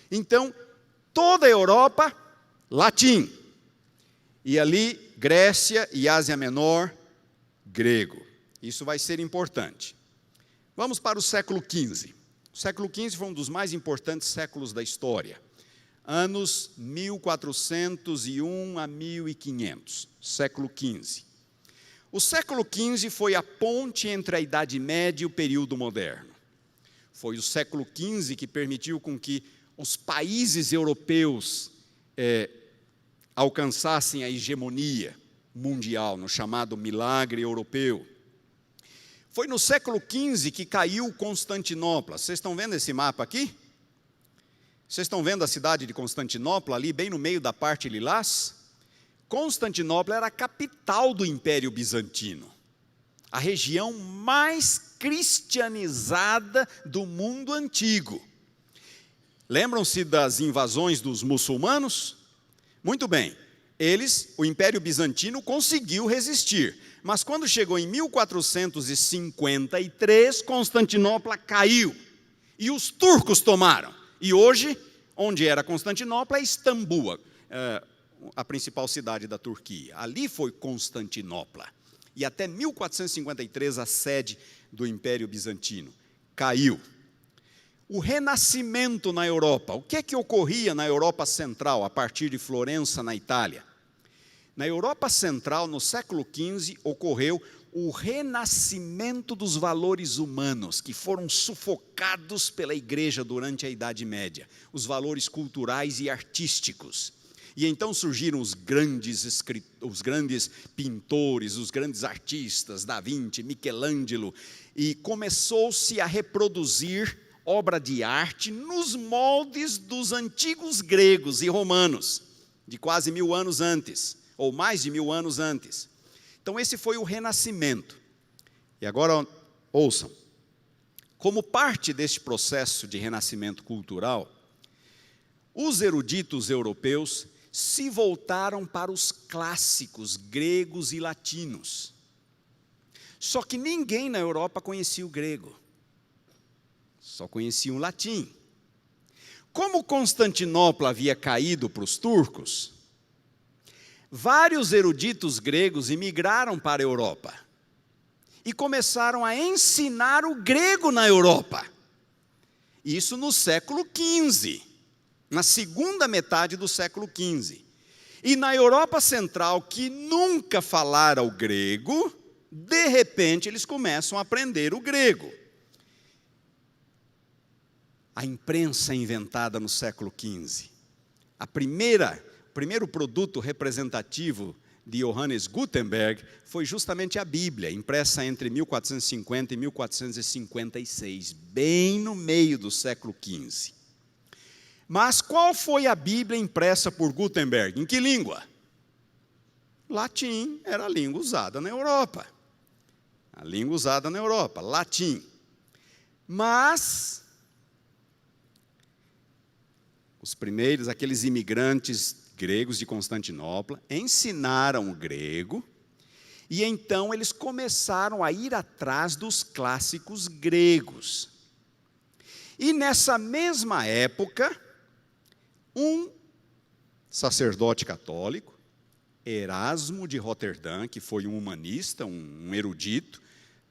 Então, toda a Europa, latim. E ali, Grécia e Ásia Menor, grego. Isso vai ser importante. Vamos para o século XV. O século XV foi um dos mais importantes séculos da história. Anos 1401 a 1500, século XV. O século XV foi a ponte entre a Idade Média e o período moderno. Foi o século XV que permitiu com que os países europeus alcançassem a hegemonia mundial, no chamado milagre europeu. Foi no século XV que caiu Constantinopla. Vocês estão vendo esse mapa aqui? Vocês estão vendo a cidade de Constantinopla ali, bem no meio da parte lilás? Constantinopla era a capital do Império Bizantino, a região mais cristianizada do mundo antigo. Lembram-se das invasões dos muçulmanos? Muito bem, o Império Bizantino conseguiu resistir, mas quando chegou em 1453, Constantinopla caiu e os turcos tomaram. E hoje, onde era Constantinopla, é Istambul, a principal cidade da Turquia. Ali foi Constantinopla. E até 1453, a sede do Império Bizantino caiu. O Renascimento na Europa. O que é que ocorria na Europa Central, a partir de Florença, na Itália? Na Europa Central, no século XV, ocorreu o renascimento dos valores humanos, que foram sufocados pela Igreja durante a Idade Média, os valores culturais e artísticos. E então surgiram os grandes pintores, os grandes artistas, Da Vinci, Michelangelo, e começou-se a reproduzir obra de arte nos moldes dos antigos gregos e romanos, de quase 1000 anos antes, ou mais de 1000 anos antes. Então esse foi o Renascimento. E agora ouçam, como parte deste processo de renascimento cultural, os eruditos europeus se voltaram para os clássicos gregos e latinos. Só que ninguém na Europa conhecia o grego, só conhecia o latim. Como Constantinopla havia caído para os turcos, vários eruditos gregos imigraram para a Europa e começaram a ensinar o grego na Europa. Isso no século XV. Na segunda metade do século XV. E na Europa Central, que nunca falara o grego, de repente eles começam a aprender o grego. A imprensa inventada no século XV. O primeiro produto representativo de Johannes Gutenberg foi justamente a Bíblia, impressa entre 1450 e 1456, bem no meio do século XV. Mas qual foi a Bíblia impressa por Gutenberg? Em que língua? Latim era a língua usada na Europa. A língua usada na Europa, latim. Mas os primeiros, aqueles imigrantes gregos de Constantinopla, ensinaram o grego, e então eles começaram a ir atrás dos clássicos gregos. E nessa mesma época, um sacerdote católico, Erasmo de Roterdã, que foi um humanista, um erudito,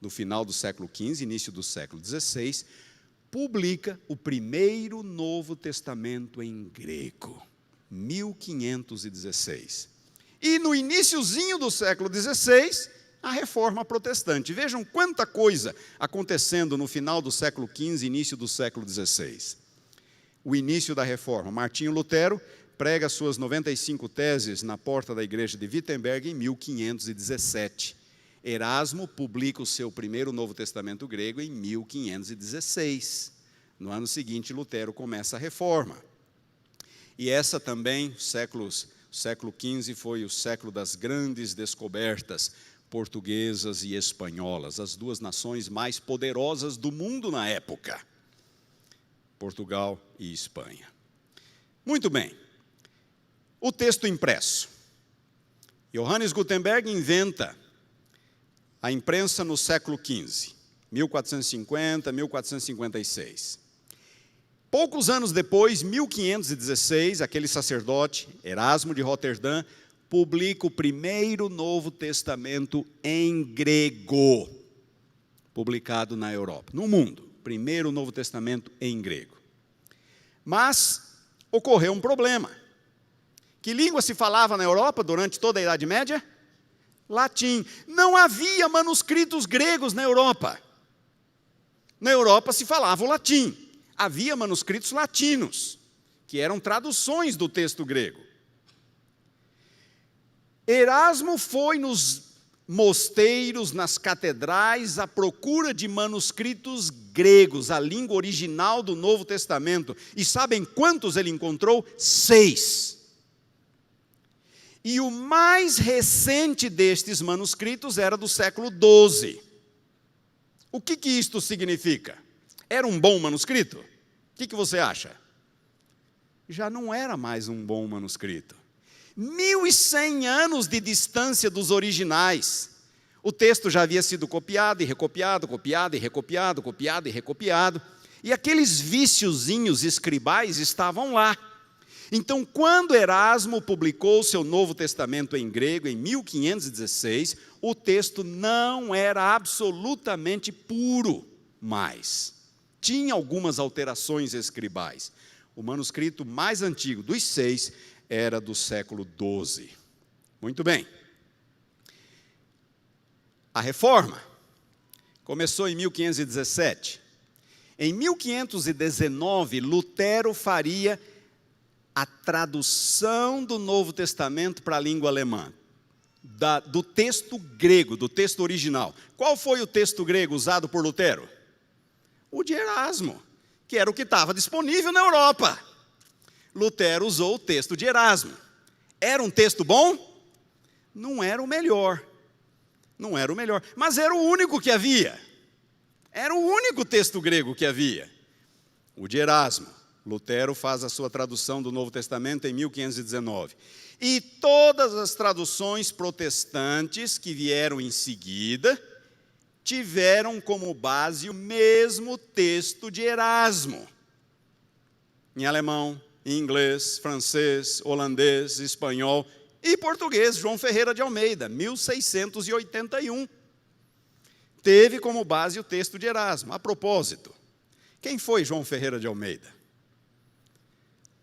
do final do século XV, início do século XVI, publica o primeiro Novo Testamento em grego, 1516. E no iniciozinho do século XVI, a Reforma Protestante. Vejam quanta coisa acontecendo no final do século XV, início do século XVI. O início da Reforma. Martinho Lutero prega suas 95 teses na porta da igreja de Wittenberg em 1517. Erasmo publica o seu primeiro Novo Testamento grego em 1516. No ano seguinte, Lutero começa a Reforma. E essa também, o século XV foi o século das grandes descobertas portuguesas e espanholas, as duas nações mais poderosas do mundo na época. Portugal e Espanha. Muito bem. O texto impresso. Johannes Gutenberg inventa a imprensa no século XV, 1450, 1456. Poucos anos depois, 1516, aquele sacerdote, Erasmo de Roterdã, publica o primeiro Novo Testamento em grego, publicado na Europa, no mundo. Primeiro Novo Testamento em grego. Mas ocorreu um problema. Que língua se falava na Europa durante toda a Idade Média? Latim. Não havia manuscritos gregos na Europa. Na Europa se falava o latim. Havia manuscritos latinos, que eram traduções do texto grego. Erasmo foi nos mosteiros, nas catedrais, à procura de manuscritos gregos, a língua original do Novo Testamento. E sabem quantos ele encontrou? 6. E o mais recente destes manuscritos era do século XII. O que isto significa? Era um bom manuscrito? O que você acha? Já não era mais um bom manuscrito. 1.100 anos de distância dos originais. O texto já havia sido copiado e recopiado, copiado e recopiado, copiado e recopiado. E aqueles viciozinhos escribais estavam lá. Então, quando Erasmo publicou seu Novo Testamento em grego, em 1516, o texto não era absolutamente puro mais. Tinha algumas alterações escribais. O manuscrito mais antigo dos 6 era do século XII. Muito bem. A Reforma começou em 1517. Em 1519, Lutero faria a tradução do Novo Testamento para a língua alemã, do texto grego, do texto original. Qual foi o texto grego usado por Lutero? O de Erasmo, que era o que estava disponível na Europa. Lutero usou o texto de Erasmo. Era um texto bom? Não era o melhor. Não era o melhor, mas era o único que havia. Era o único texto grego que havia. O de Erasmo. Lutero faz a sua tradução do Novo Testamento em 1519. E todas as traduções protestantes que vieram em seguida tiveram como base o mesmo texto de Erasmo. Em alemão, em inglês, francês, holandês, espanhol e português, João Ferreira de Almeida, 1681. Teve como base o texto de Erasmo. A propósito, quem foi João Ferreira de Almeida?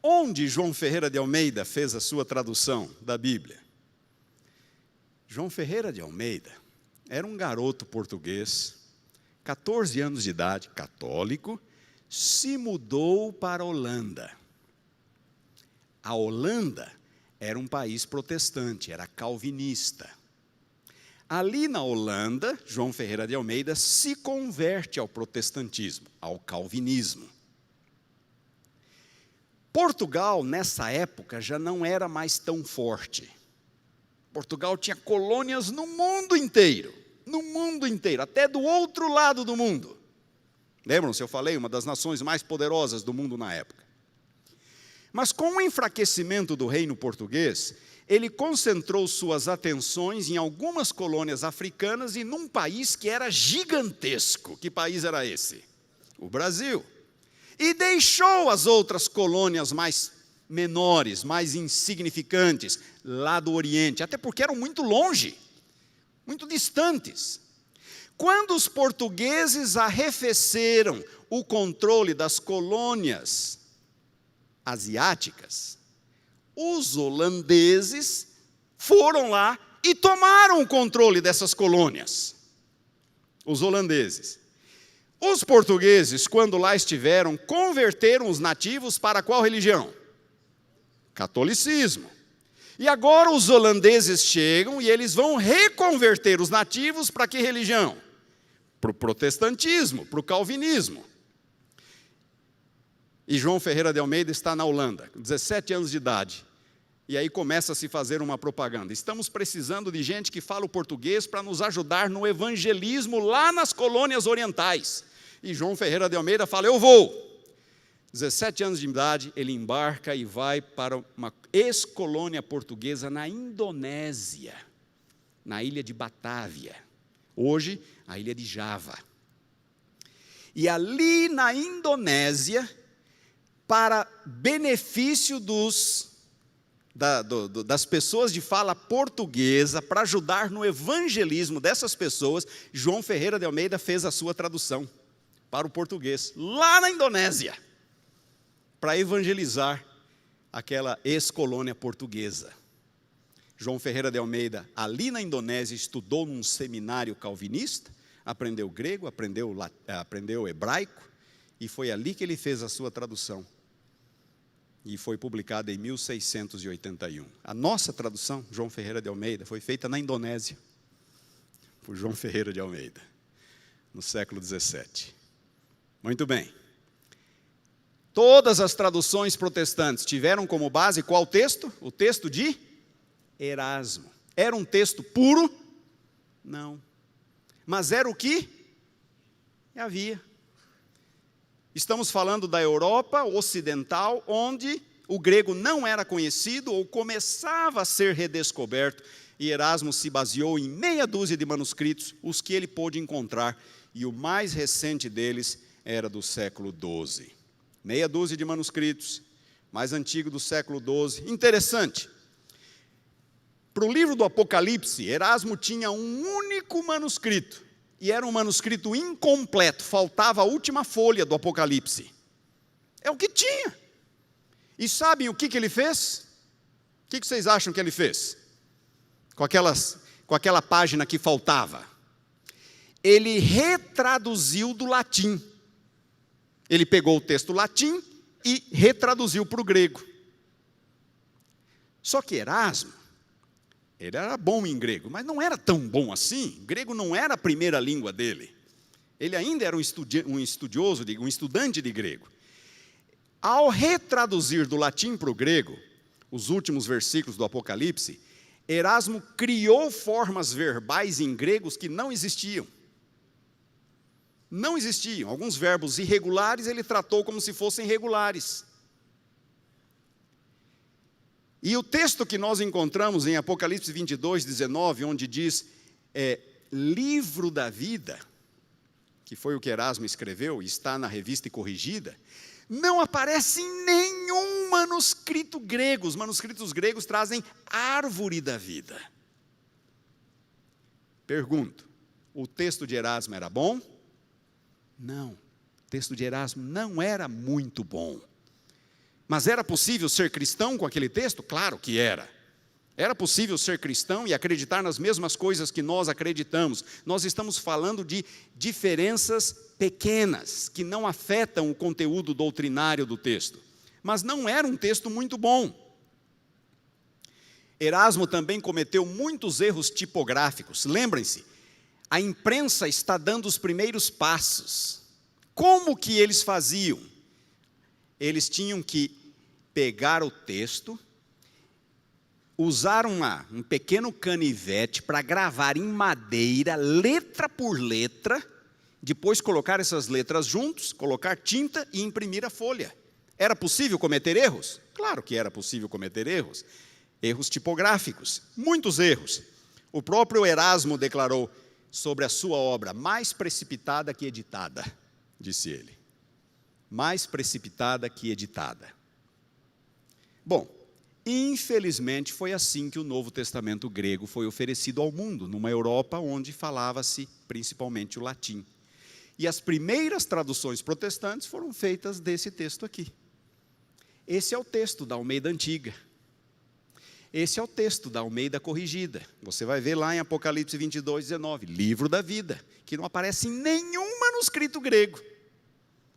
Onde João Ferreira de Almeida fez a sua tradução da Bíblia? João Ferreira de Almeida era um garoto português, 14 anos de idade, católico, se mudou para a Holanda. A Holanda era um país protestante, era calvinista. Ali na Holanda, João Ferreira de Almeida se converte ao protestantismo, ao calvinismo. Portugal, nessa época, já não era mais tão forte. Portugal tinha colônias no mundo inteiro, até do outro lado do mundo. Lembram-se, eu falei, uma das nações mais poderosas do mundo na época. Mas com o enfraquecimento do reino português, ele concentrou suas atenções em algumas colônias africanas e num país que era gigantesco. Que país era esse? O Brasil. E deixou as outras colônias mais menores, mais insignificantes, lá do Oriente, até porque eram muito longe, muito distantes. Quando os portugueses arrefeceram o controle das colônias asiáticas, os holandeses foram lá e tomaram o controle dessas colônias. Os holandeses. Os portugueses, quando lá estiveram, converteram os nativos para qual religião? Catolicismo. E agora os holandeses chegam e eles vão reconverter os nativos para que religião? Para o protestantismo, para o calvinismo. E João Ferreira de Almeida está na Holanda, com 17 anos de idade. E aí começa a se fazer uma propaganda. Estamos precisando de gente que fala o português para nos ajudar no evangelismo lá nas colônias orientais. E João Ferreira de Almeida fala, eu vou. 17 anos de idade, ele embarca e vai para uma ex-colônia portuguesa na Indonésia, na ilha de Batávia. Hoje, a ilha de Java. E ali na Indonésia, para benefício das pessoas de fala portuguesa, para ajudar no evangelismo dessas pessoas, João Ferreira de Almeida fez a sua tradução para o português, lá na Indonésia, para evangelizar aquela ex-colônia portuguesa. João Ferreira de Almeida, ali na Indonésia, estudou num seminário calvinista, aprendeu grego, aprendeu hebraico, e foi ali que ele fez a sua tradução. E foi publicada em 1681. A nossa tradução, João Ferreira de Almeida, foi feita na Indonésia, por João Ferreira de Almeida, no século 17. Muito bem. Todas as traduções protestantes tiveram como base qual texto? O texto de Erasmo. Era um texto puro? Não. Mas era o que havia. Estamos falando da Europa ocidental, onde o grego não era conhecido ou começava a ser redescoberto, e Erasmo se baseou em meia dúzia de manuscritos, os que ele pôde encontrar, e o mais recente deles era do século XII. Meia dúzia de manuscritos, mais antigo do século XII. Interessante. Para o livro do Apocalipse, Erasmo tinha um único manuscrito, e era um manuscrito incompleto, faltava a última folha do Apocalipse. É o que tinha. E sabem o que ele fez? O que vocês acham que ele fez? Com aquela página que faltava. Ele retraduziu do latim. Ele pegou o texto latim e retraduziu para o grego. Só que Erasmo, ele era bom em grego, mas não era tão bom assim. Grego não era a primeira língua dele. Ele ainda era um estudante de grego. Ao retraduzir do latim para o grego, os últimos versículos do Apocalipse, Erasmo criou formas verbais em gregos que não existiam. Não existiam. Alguns verbos irregulares ele tratou como se fossem regulares. E o texto que nós encontramos em Apocalipse 22, 19, onde diz livro da vida, que foi o que Erasmo escreveu, e está na revista e corrigida, não aparece em nenhum manuscrito grego. Os manuscritos gregos trazem árvore da vida. Pergunto, o texto de Erasmo era bom? Não, o texto de Erasmo não era muito bom. Mas era possível ser cristão com aquele texto? Claro que era. Era possível ser cristão e acreditar nas mesmas coisas que nós acreditamos. Nós estamos falando de diferenças pequenas, que não afetam o conteúdo doutrinário do texto. Mas não era um texto muito bom. Erasmo também cometeu muitos erros tipográficos. Lembrem-se, a imprensa está dando os primeiros passos. Como que eles faziam? Eles tinham que pegar o texto, usar um pequeno canivete para gravar em madeira, letra por letra, depois colocar essas letras juntos, colocar tinta e imprimir a folha. Era possível cometer erros? Claro que era possível cometer erros. Erros tipográficos, muitos erros. O próprio Erasmo declarou sobre a sua obra, mais precipitada que editada, disse ele. Mais precipitada que editada. Bom, infelizmente foi assim que o Novo Testamento grego foi oferecido ao mundo, numa Europa onde falava-se principalmente o latim. E as primeiras traduções protestantes foram feitas desse texto aqui. Esse é o texto da Almeida Antiga. Esse é o texto da Almeida Corrigida. Você vai ver lá em Apocalipse 22, 19, livro da vida, que não aparece em nenhum manuscrito grego.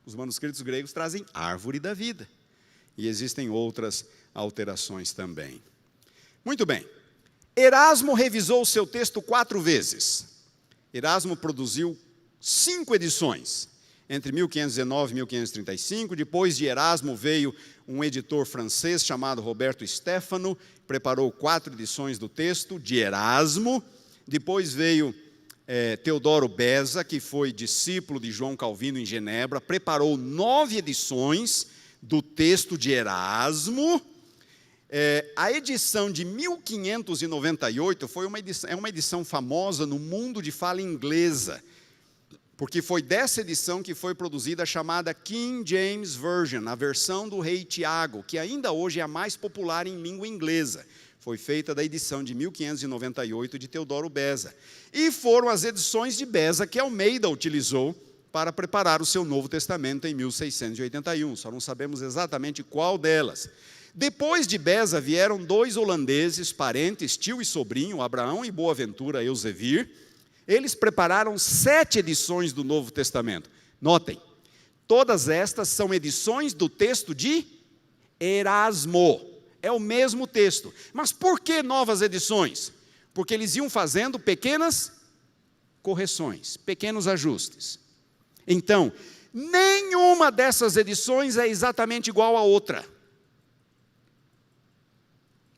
Os manuscritos gregos trazem árvore da vida. E existem outras alterações também. Muito bem. Erasmo revisou o seu texto 4 vezes. Erasmo produziu 5 edições, entre 1519 e 1535. Depois de Erasmo veio um editor francês chamado Roberto Stefano, preparou 4 edições do texto de Erasmo. Depois veio Teodoro Beza, que foi discípulo de João Calvino em Genebra, preparou 9 edições do texto de Erasmo. A edição de 1598 foi uma edição famosa no mundo de fala inglesa, porque foi dessa edição que foi produzida a chamada King James Version, a versão do rei Tiago, que ainda hoje é a mais popular em língua inglesa. Foi feita da edição de 1598 de Teodoro Beza. E foram as edições de Beza que Almeida utilizou para preparar o seu Novo Testamento em 1681. Só não sabemos exatamente qual delas. Depois de Beza vieram 2 holandeses, parentes, tio e sobrinho, Abraão e Boaventura Elzevir. Eles prepararam 7 edições do Novo Testamento. Notem, todas estas são edições do texto de Erasmo. É o mesmo texto. Mas por que novas edições? Porque eles iam fazendo pequenas correções, pequenos ajustes. Então, nenhuma dessas edições é exatamente igual à outra.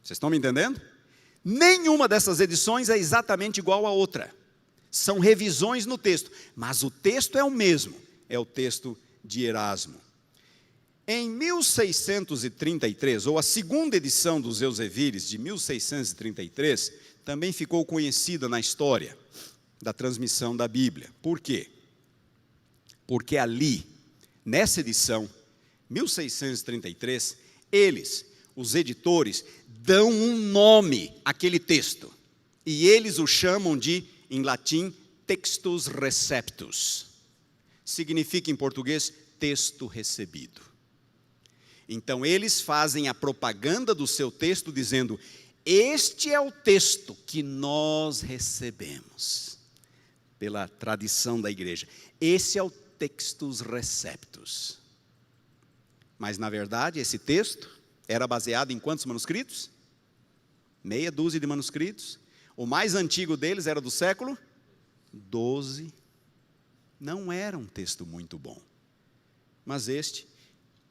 Vocês estão me entendendo? Nenhuma dessas edições é exatamente igual à outra. São revisões no texto, mas o texto é o mesmo, é o texto de Erasmo. Em 1633, ou a segunda edição dos Eusevires, de 1633, também ficou conhecida na história da transmissão da Bíblia. Por quê? Porque ali, nessa edição, 1633, eles, os editores, dão um nome àquele texto. E eles o chamam de, em latim, textus receptus. Significa em português, texto recebido. Então eles fazem a propaganda do seu texto dizendo, este é o texto que nós recebemos, pela tradição da igreja. Esse é o textus receptus. Mas na verdade esse texto era baseado em quantos manuscritos? Meia dúzia de manuscritos. O mais antigo deles era do século XII. Não era um texto muito bom. Mas este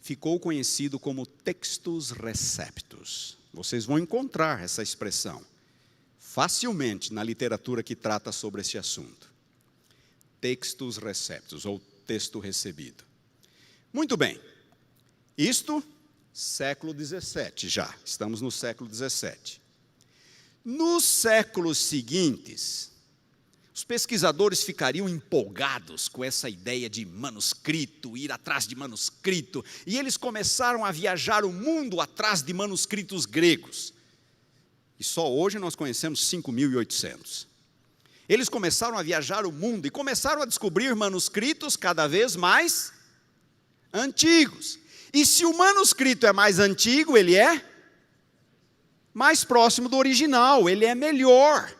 ficou conhecido como textus receptus. Vocês vão encontrar essa expressão facilmente na literatura que trata sobre esse assunto. Textus receptus, ou texto recebido. Muito bem. Isto, século XVII já. Estamos no século XVII. Nos séculos seguintes, os pesquisadores ficariam empolgados com essa ideia de manuscrito, ir atrás de manuscrito, e eles começaram a viajar o mundo atrás de manuscritos gregos. E só hoje nós conhecemos 5.800. Eles começaram a viajar o mundo e começaram a descobrir manuscritos cada vez mais antigos. E se o manuscrito é mais antigo, ele é mais próximo do original, ele é melhor.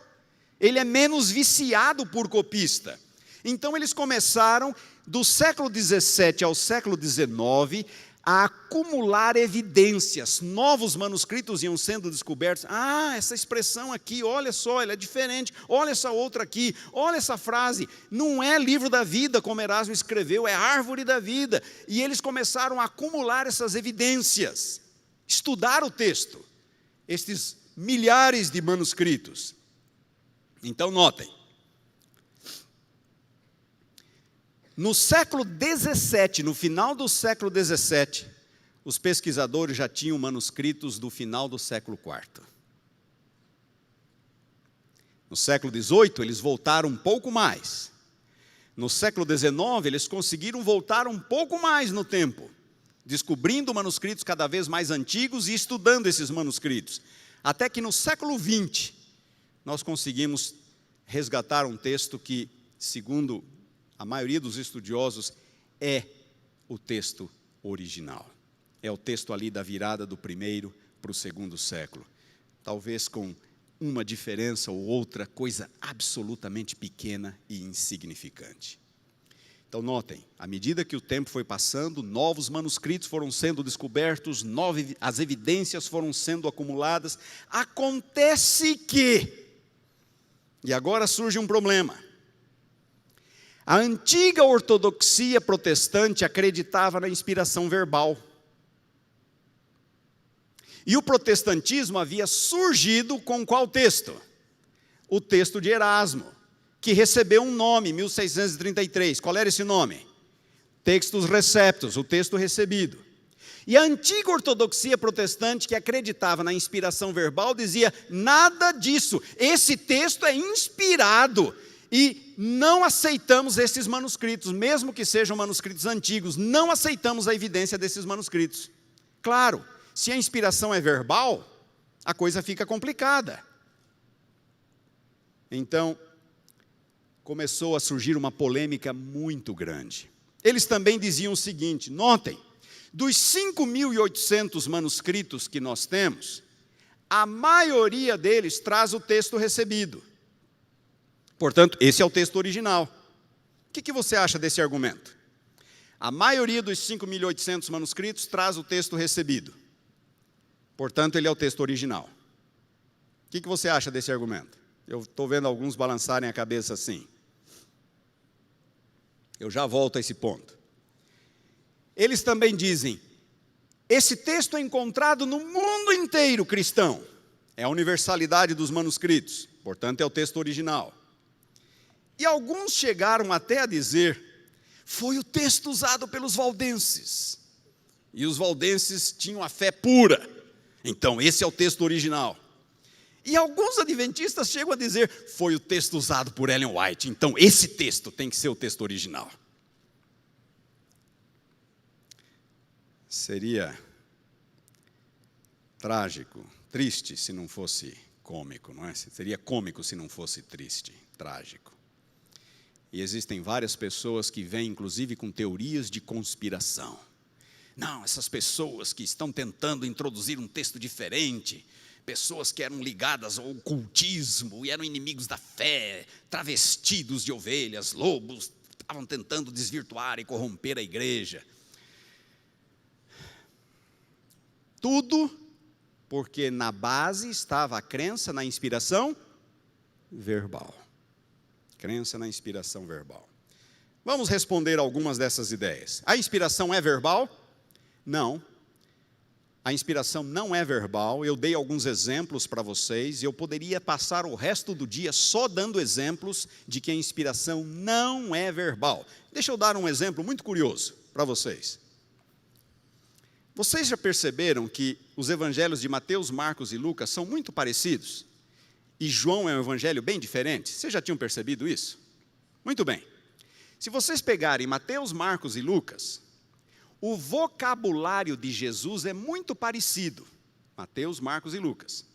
Ele é menos viciado por copista. Então eles começaram, do século XVII ao século XIX, a acumular evidências. Novos manuscritos iam sendo descobertos. Ah, essa expressão aqui, olha só, ela é diferente. Olha essa outra aqui, olha essa frase. Não é livro da vida, como Erasmo escreveu, é árvore da vida. E eles começaram a acumular essas evidências. Estudar o texto. Estes milhares de manuscritos. Então notem, no século XVII, no final do século XVII, os pesquisadores já tinham manuscritos do final do século IV. No século XVIII, eles voltaram um pouco mais. No século XIX, eles conseguiram voltar um pouco mais no tempo, descobrindo manuscritos cada vez mais antigos e estudando esses manuscritos. Até que no século XX, nós conseguimos resgatar um texto que, segundo a maioria dos estudiosos, é o texto original. É o texto ali da virada do primeiro para o segundo século. Talvez com uma diferença ou outra, coisa absolutamente pequena e insignificante. Então notem, à medida que o tempo foi passando, novos manuscritos foram sendo descobertos, as evidências foram sendo acumuladas. Acontece que, e agora surge um problema, a antiga ortodoxia protestante acreditava na inspiração verbal. E o protestantismo havia surgido com qual texto? O texto de Erasmo, que recebeu um nome, em 1633. Qual era esse nome? Textus receptus, o texto recebido. E a antiga ortodoxia protestante, que acreditava na inspiração verbal, dizia, nada disso, esse texto é inspirado, e não aceitamos esses manuscritos, mesmo que sejam manuscritos antigos, não aceitamos a evidência desses manuscritos. Claro, se a inspiração é verbal, a coisa fica complicada. Então, começou a surgir uma polêmica muito grande. Eles também diziam o seguinte, notem, dos 5.800 manuscritos que nós temos, a maioria deles traz o texto recebido. Portanto, esse é o texto original. O que você acha desse argumento? A maioria dos 5.800 manuscritos traz o texto recebido. Portanto, ele é o texto original. O que você acha desse argumento? Eu estou vendo alguns balançarem a cabeça assim. Eu já volto a esse ponto. Eles também dizem, esse texto é encontrado no mundo inteiro cristão. É a universalidade dos manuscritos, portanto é o texto original. E alguns chegaram até a dizer, foi o texto usado pelos valdenses. E os valdenses tinham a fé pura. Então esse é o texto original. E alguns adventistas chegam a dizer, foi o texto usado por Ellen White. Então esse texto tem que ser o texto original. Seria trágico, triste se não fosse cômico, não é? Seria cômico se não fosse triste, trágico. E existem várias pessoas que vêm, inclusive, com teorias de conspiração. Não, essas pessoas que estão tentando introduzir um texto diferente, pessoas que eram ligadas ao ocultismo e eram inimigos da fé, travestidos de ovelhas, lobos, estavam tentando desvirtuar e corromper a igreja. Tudo porque na base estava a crença na inspiração verbal. Crença na inspiração verbal. Vamos responder algumas dessas ideias. A inspiração é verbal? Não. A inspiração não é verbal. Eu dei alguns exemplos para vocês e eu poderia passar o resto do dia só dando exemplos de que a inspiração não é verbal. Deixa eu dar um exemplo muito curioso para vocês. Vocês já perceberam que os evangelhos de Mateus, Marcos e Lucas são muito parecidos? E João é um evangelho bem diferente? Vocês já tinham percebido isso? Muito bem. Se vocês pegarem Mateus, Marcos e Lucas, o vocabulário de Jesus é muito parecido. Mateus, Marcos e Lucas.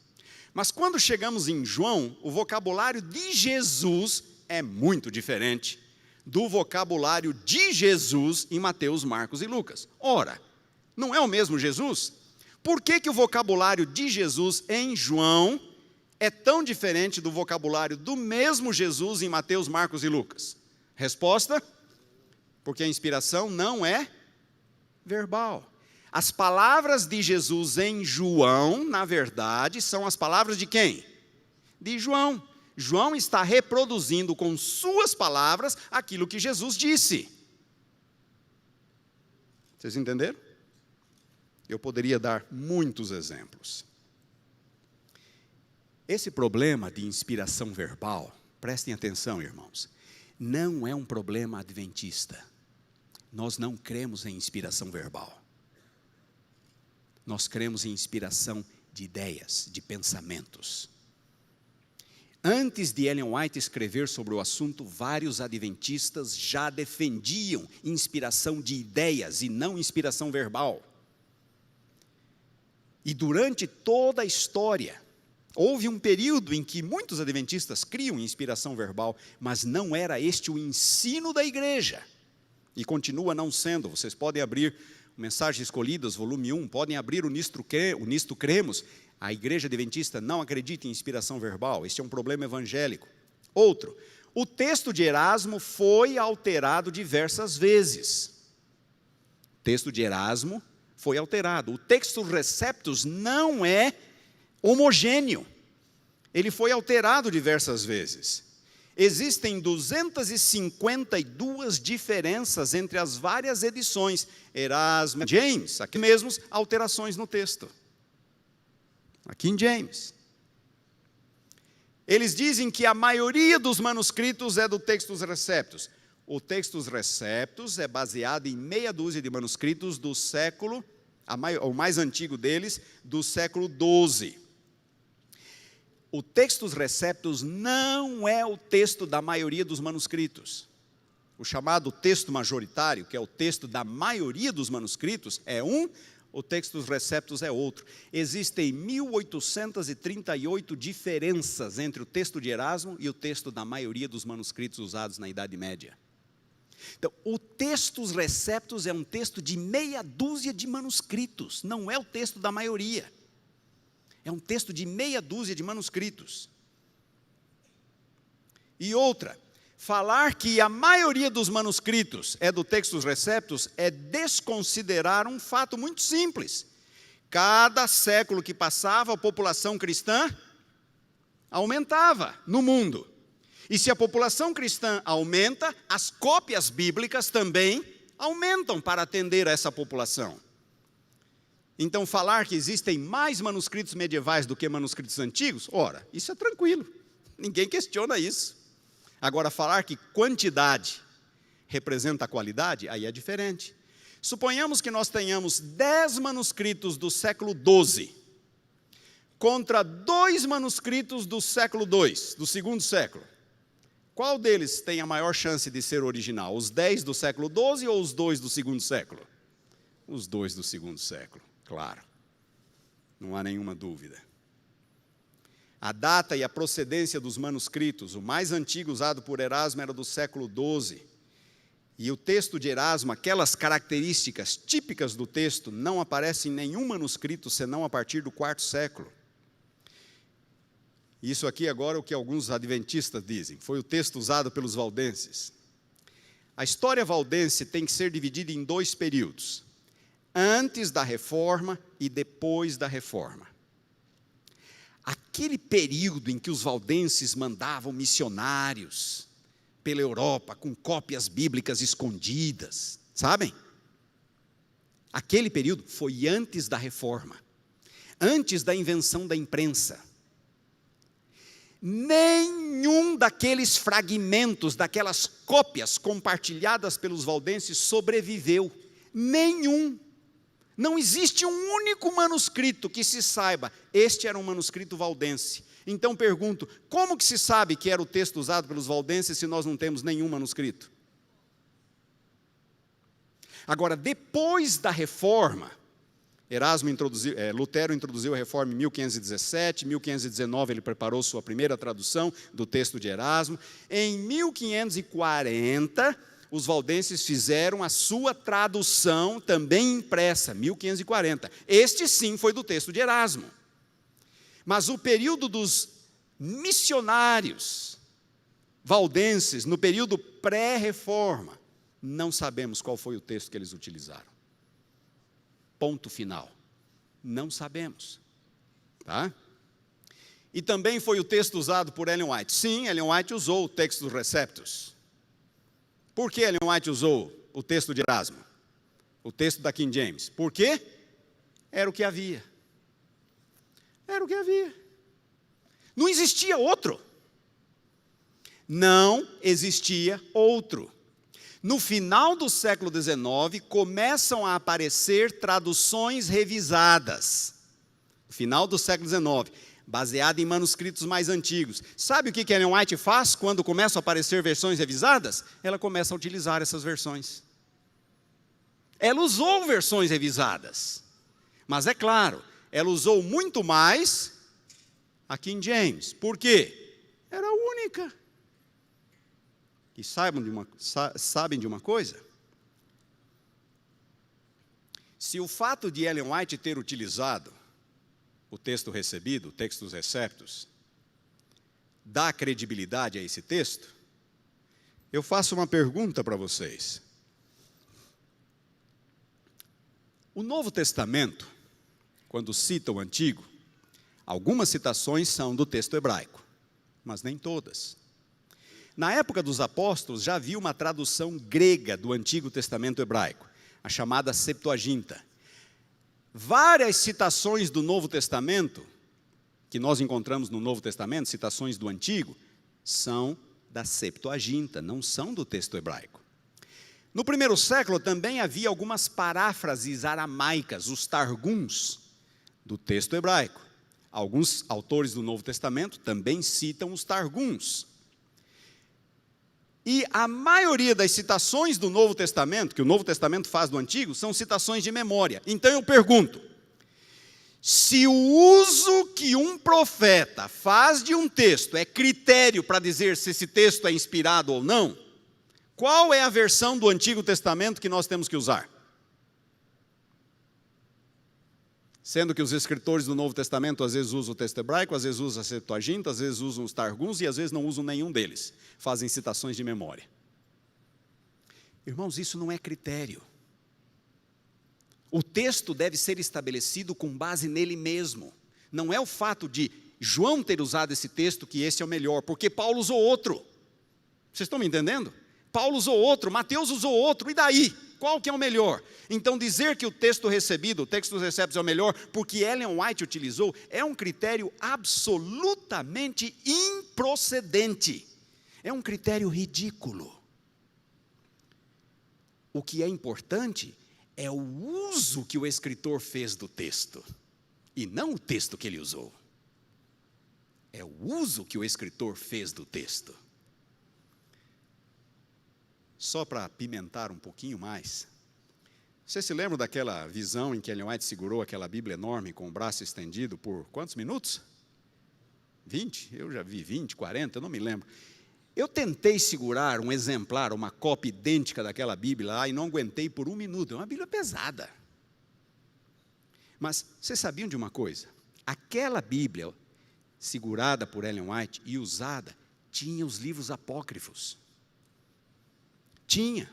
Mas quando chegamos em João, o vocabulário de Jesus é muito diferente do vocabulário de Jesus em Mateus, Marcos e Lucas. Ora, não é o mesmo Jesus? Por que o vocabulário de Jesus em João é tão diferente do vocabulário do mesmo Jesus em Mateus, Marcos e Lucas? Resposta: porque a inspiração não é verbal. As palavras de Jesus em João, na verdade, são as palavras de quem? De João. João está reproduzindo com suas palavras aquilo que Jesus disse. Vocês entenderam? Eu poderia dar muitos exemplos. Esse problema de inspiração verbal, prestem atenção, irmãos, não é um problema adventista. Nós não cremos em inspiração verbal. Nós cremos em inspiração de ideias, de pensamentos. Antes de Ellen White escrever sobre o assunto, vários adventistas já defendiam inspiração de ideias e não inspiração verbal. E durante toda a história, houve um período em que muitos adventistas criam em inspiração verbal, mas não era este o ensino da igreja. E continua não sendo. Vocês podem abrir Mensagens Escolhidas, volume 1, podem abrir o Nisto Cremos. A igreja adventista não acredita em inspiração verbal. Este é um problema evangélico. Outro, o texto de Erasmo foi alterado diversas vezes. O texto de Erasmo foi alterado. O texto Receptus não é homogêneo. Ele foi alterado diversas vezes. Existem 252 diferenças entre as várias edições. Erasmo, James, aqui mesmos, alterações no texto. Aqui em James. Eles dizem que a maioria dos manuscritos é do Textus Receptus. O Textus Receptus é baseado em meia dúzia de manuscritos do século, o mais antigo deles, do século XII. O Textus Receptus não é o texto da maioria dos manuscritos. O chamado texto majoritário, que é o texto da maioria dos manuscritos, é um, o Textus Receptus é outro. Existem 1838 diferenças entre o texto de Erasmo e o texto da maioria dos manuscritos usados na Idade Média. Então, o Textus Receptus é um texto de meia dúzia de manuscritos, não é o texto da maioria. É um texto de meia dúzia de manuscritos. E outra, falar que a maioria dos manuscritos é do Textus Receptus é desconsiderar um fato muito simples. Cada século que passava, a população cristã aumentava no mundo. E se a população cristã aumenta, as cópias bíblicas também aumentam para atender a essa população. Então, falar que existem mais manuscritos medievais do que manuscritos antigos, ora, isso é tranquilo, ninguém questiona isso. Agora, falar que quantidade representa a qualidade, aí é diferente. Suponhamos que nós tenhamos 10 manuscritos do século XII, contra 2 manuscritos do século II, do segundo século. Qual deles tem a maior chance de ser original? Os 10 do século XII ou os 2 do segundo século? Os 2 do segundo século, claro. Não há nenhuma dúvida. A data e a procedência dos manuscritos, o mais antigo usado por Erasmo era do século XII. E o texto de Erasmo, aquelas características típicas do texto, não aparecem em nenhum manuscrito, senão a partir do IV século. Isso aqui agora é o que alguns adventistas dizem, foi o texto usado pelos valdenses. A história valdense tem que ser dividida em 2 períodos, antes da Reforma e depois da Reforma. Aquele período em que os valdenses mandavam missionários pela Europa com cópias bíblicas escondidas, sabem? Aquele período foi antes da Reforma, antes da invenção da imprensa. Nenhum daqueles fragmentos, daquelas cópias compartilhadas pelos valdenses sobreviveu. Nenhum. Não existe um único manuscrito que se saiba, este era um manuscrito valdense. Então pergunto, como que se sabe que era o texto usado pelos valdenses se nós não temos nenhum manuscrito? Agora, depois da Reforma, Lutero introduziu a Reforma em 1517, em 1519 ele preparou sua primeira tradução do texto de Erasmo. Em 1540, os valdenses fizeram a sua tradução também impressa, 1540. Este sim foi do texto de Erasmo. Mas o período dos missionários valdenses, no período pré-reforma, não sabemos qual foi o texto que eles utilizaram. Ponto final. Não sabemos. Tá? E também foi o texto usado por Ellen White. Sim, Ellen White usou o texto dos Receptus. Por que Ellen White usou o texto de Erasmo? O texto da King James? Por quê? Era o que havia. Era o que havia. Não existia outro. Não existia outro. No final do século XIX, começam a aparecer traduções revisadas. No final do século XIX, baseado em manuscritos mais antigos. Sabe o que Ellen White faz quando começam a aparecer versões revisadas? Ela começa a utilizar essas versões. Ela usou versões revisadas. Mas é claro, ela usou muito mais a King James. Por quê? Era a única. E sabem de uma coisa? Se o fato de Ellen White ter utilizado o texto recebido, o texto dos Receptus, dá credibilidade a esse texto, eu faço uma pergunta para vocês. O Novo Testamento, quando cita o Antigo, algumas citações são do texto hebraico, mas nem todas. Na época dos apóstolos, já havia uma tradução grega do Antigo Testamento hebraico, a chamada Septuaginta. Várias citações do Novo Testamento, que nós encontramos no Novo Testamento, citações do Antigo, são da Septuaginta, não são do texto hebraico. No primeiro século também havia algumas paráfrases aramaicas, os targums, do texto hebraico. Alguns autores do Novo Testamento também citam os targums. E a maioria das citações do Novo Testamento, que o Novo Testamento faz do Antigo, são citações de memória. Então eu pergunto, se o uso que um profeta faz de um texto é critério para dizer se esse texto é inspirado ou não, qual é a versão do Antigo Testamento que nós temos que usar? Sendo que os escritores do Novo Testamento às vezes usam o texto hebraico, às vezes usam a Septuaginta, às vezes usam os Targums e às vezes não usam nenhum deles. Fazem citações de memória. Irmãos, isso não é critério. O texto deve ser estabelecido com base nele mesmo. Não é o fato de João ter usado esse texto que esse é o melhor, porque Paulo usou outro. Vocês estão me entendendo? Paulo usou outro, Mateus usou outro, e daí? Qual que é o melhor? Então, dizer que o texto recebido, o texto dos receptos é o melhor, porque Ellen White utilizou, é um critério absolutamente improcedente. É um critério ridículo. O que é importante é o uso que o escritor fez do texto, e não o texto que ele usou. É o uso que o escritor fez do texto. Só para apimentar um pouquinho mais, você se lembra daquela visão em que Ellen White segurou aquela Bíblia enorme com o braço estendido por quantos minutos? 20? Eu já vi 20, 40, eu não me lembro. Eu tentei segurar um exemplar, uma cópia idêntica daquela Bíblia lá, e não aguentei por 1 minuto. É uma Bíblia pesada. Mas vocês sabiam de uma coisa? Aquela Bíblia, segurada por Ellen White e usada, tinha os livros apócrifos. Tinha.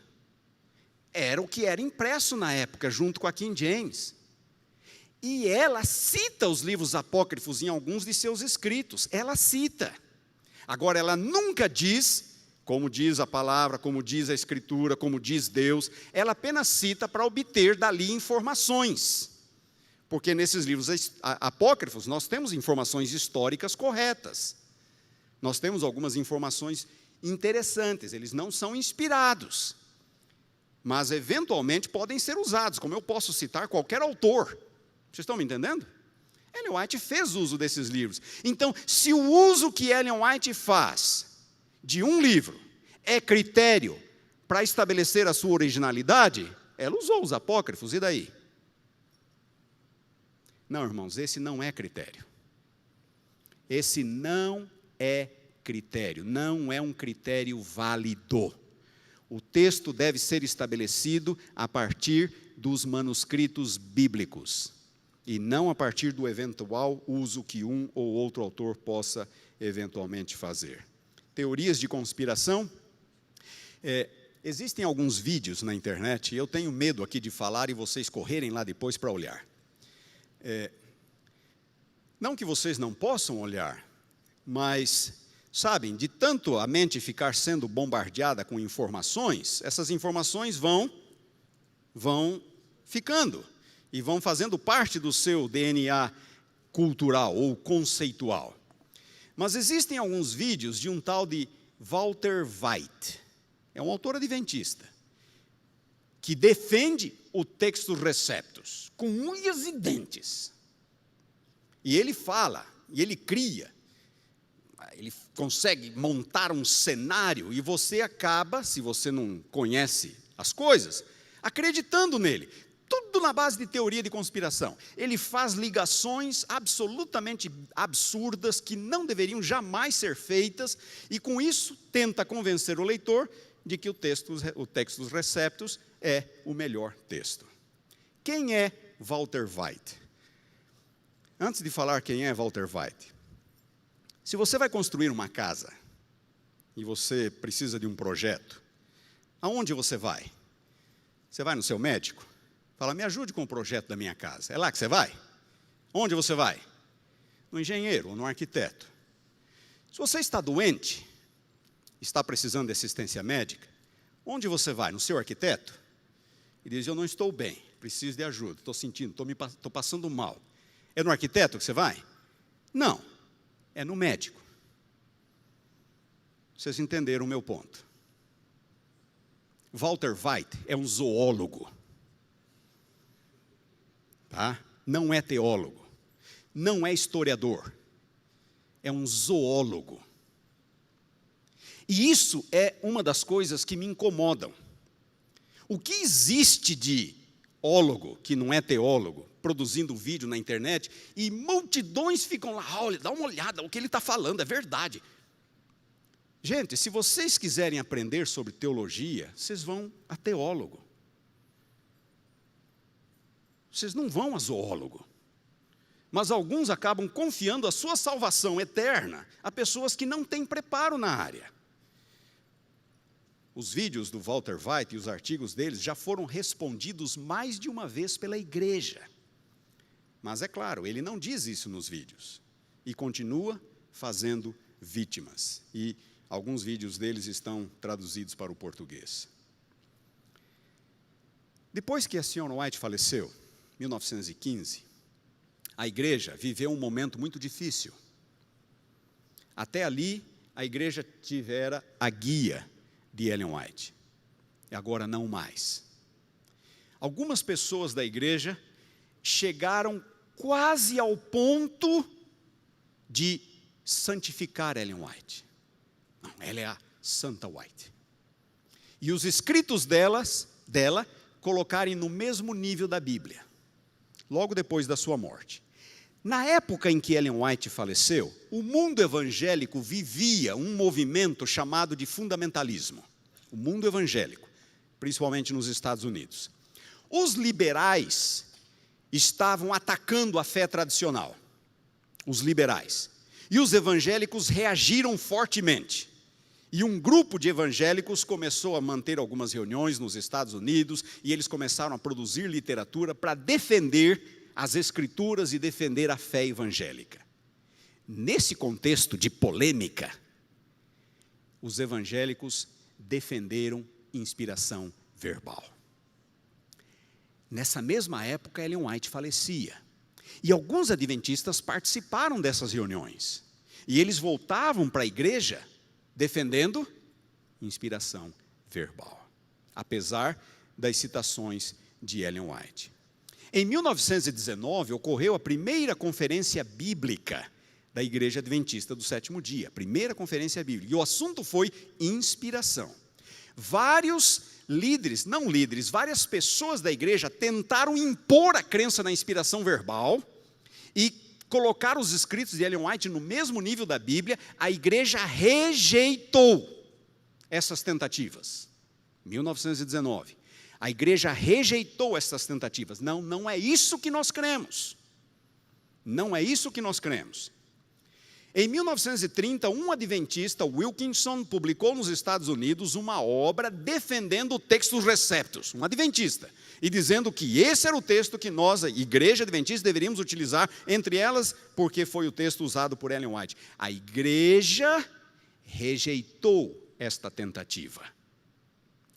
Era o que era impresso na época, junto com a King James. E ela cita os livros apócrifos em alguns de seus escritos. Ela cita. Agora, ela nunca diz, como diz a palavra, como diz a Escritura, como diz Deus. Ela apenas cita para obter dali informações. Porque nesses livros apócrifos nós temos informações históricas corretas. Nós temos algumas informações interessantes, eles não são inspirados, mas eventualmente podem ser usados, como eu posso citar qualquer autor. Vocês estão me entendendo? Ellen White fez uso desses livros. Então, se o uso que Ellen White faz de um livro é critério para estabelecer a sua originalidade, ela usou os apócrifos, e daí? Não, irmãos, esse não é critério. Esse não é critério, não é um critério válido. O texto deve ser estabelecido a partir dos manuscritos bíblicos, e não a partir do eventual uso que um ou outro autor possa eventualmente fazer. Teorias de conspiração. Existem alguns vídeos na internet, e eu tenho medo aqui de falar e vocês correrem lá depois para olhar. Não que vocês não possam olhar, mas, sabem, de tanto a mente ficar sendo bombardeada com informações, essas informações vão ficando e vão fazendo parte do seu DNA cultural ou conceitual. Mas existem alguns vídeos de um tal de Walter White, é um autor adventista, que defende o textus receptus, com unhas e dentes. E ele fala, e ele cria, ele consegue montar um cenário, e você acaba, se você não conhece as coisas, acreditando nele. Tudo na base de teoria de conspiração. Ele faz ligações absolutamente absurdas, que não deveriam jamais ser feitas, e com isso tenta convencer o leitor de que o textus receptus é o melhor texto. Quem é Walter White? Antes de falar quem é Walter White, se você vai construir uma casa e você precisa de um projeto, aonde você vai? Você vai no seu médico? Fala, me ajude com o projeto da minha casa. É lá que você vai? Onde você vai? No engenheiro ou no arquiteto. Se você está doente, está precisando de assistência médica, onde você vai? No seu arquiteto? E diz, eu não estou bem, preciso de ajuda, estou sentindo, estou passando mal. É no arquiteto que você vai? Não, é no médico. Vocês entenderam o meu ponto. Walter White é um zoólogo. Tá? Não é teólogo, não é historiador, é um zoólogo. E isso é uma das coisas que me incomodam. O que existe de ólogo, que não é teólogo, produzindo vídeo na internet, e multidões ficam lá, olha, dá uma olhada, o que ele está falando é verdade. Gente, se vocês quiserem aprender sobre teologia, vocês vão a teólogo. Vocês não vão a zoólogo. Mas alguns acabam confiando a sua salvação eterna a pessoas que não têm preparo na área. Os vídeos do Walter White e os artigos deles já foram respondidos mais de uma vez pela igreja. Mas é claro, ele não diz isso nos vídeos. E continua fazendo vítimas. E alguns vídeos deles estão traduzidos para o português. Depois que a senhora White faleceu, em 1915, a igreja viveu um momento muito difícil. Até ali, a igreja tivera a guia de Ellen White. E agora não mais. Algumas pessoas da igreja chegaram quase ao ponto de santificar Ellen White. Não, ela é a Santa White. E os escritos dela colocarem no mesmo nível da Bíblia, logo depois da sua morte. Na época em que Ellen White faleceu, o mundo evangélico vivia um movimento chamado de fundamentalismo. O mundo evangélico, principalmente nos Estados Unidos. Os liberais estavam atacando a fé tradicional. Os liberais. E os evangélicos reagiram fortemente. E um grupo de evangélicos começou a manter algumas reuniões nos Estados Unidos, e eles começaram a produzir literatura para defender as escrituras e defender a fé evangélica. Nesse contexto de polêmica, os evangélicos defenderam inspiração verbal. Nessa mesma época, Ellen White falecia. E alguns adventistas participaram dessas reuniões. E eles voltavam para a igreja defendendo inspiração verbal, apesar das citações de Ellen White. Em 1919, ocorreu a primeira conferência bíblica da Igreja Adventista do Sétimo Dia, primeira conferência bíblica, e o assunto foi inspiração. Vários várias pessoas da igreja tentaram impor a crença na inspiração verbal e colocar os escritos de Ellen White no mesmo nível da Bíblia. A igreja rejeitou essas tentativas. 1919. A igreja rejeitou essas tentativas. Não é isso que nós cremos. Não é isso que nós cremos. Em 1930, um adventista, Wilkinson, publicou nos Estados Unidos uma obra defendendo o Textus Receptus, um adventista, e dizendo que esse era o texto que nós, a igreja adventista, deveríamos utilizar, entre elas, porque foi o texto usado por Ellen White. A igreja rejeitou esta tentativa.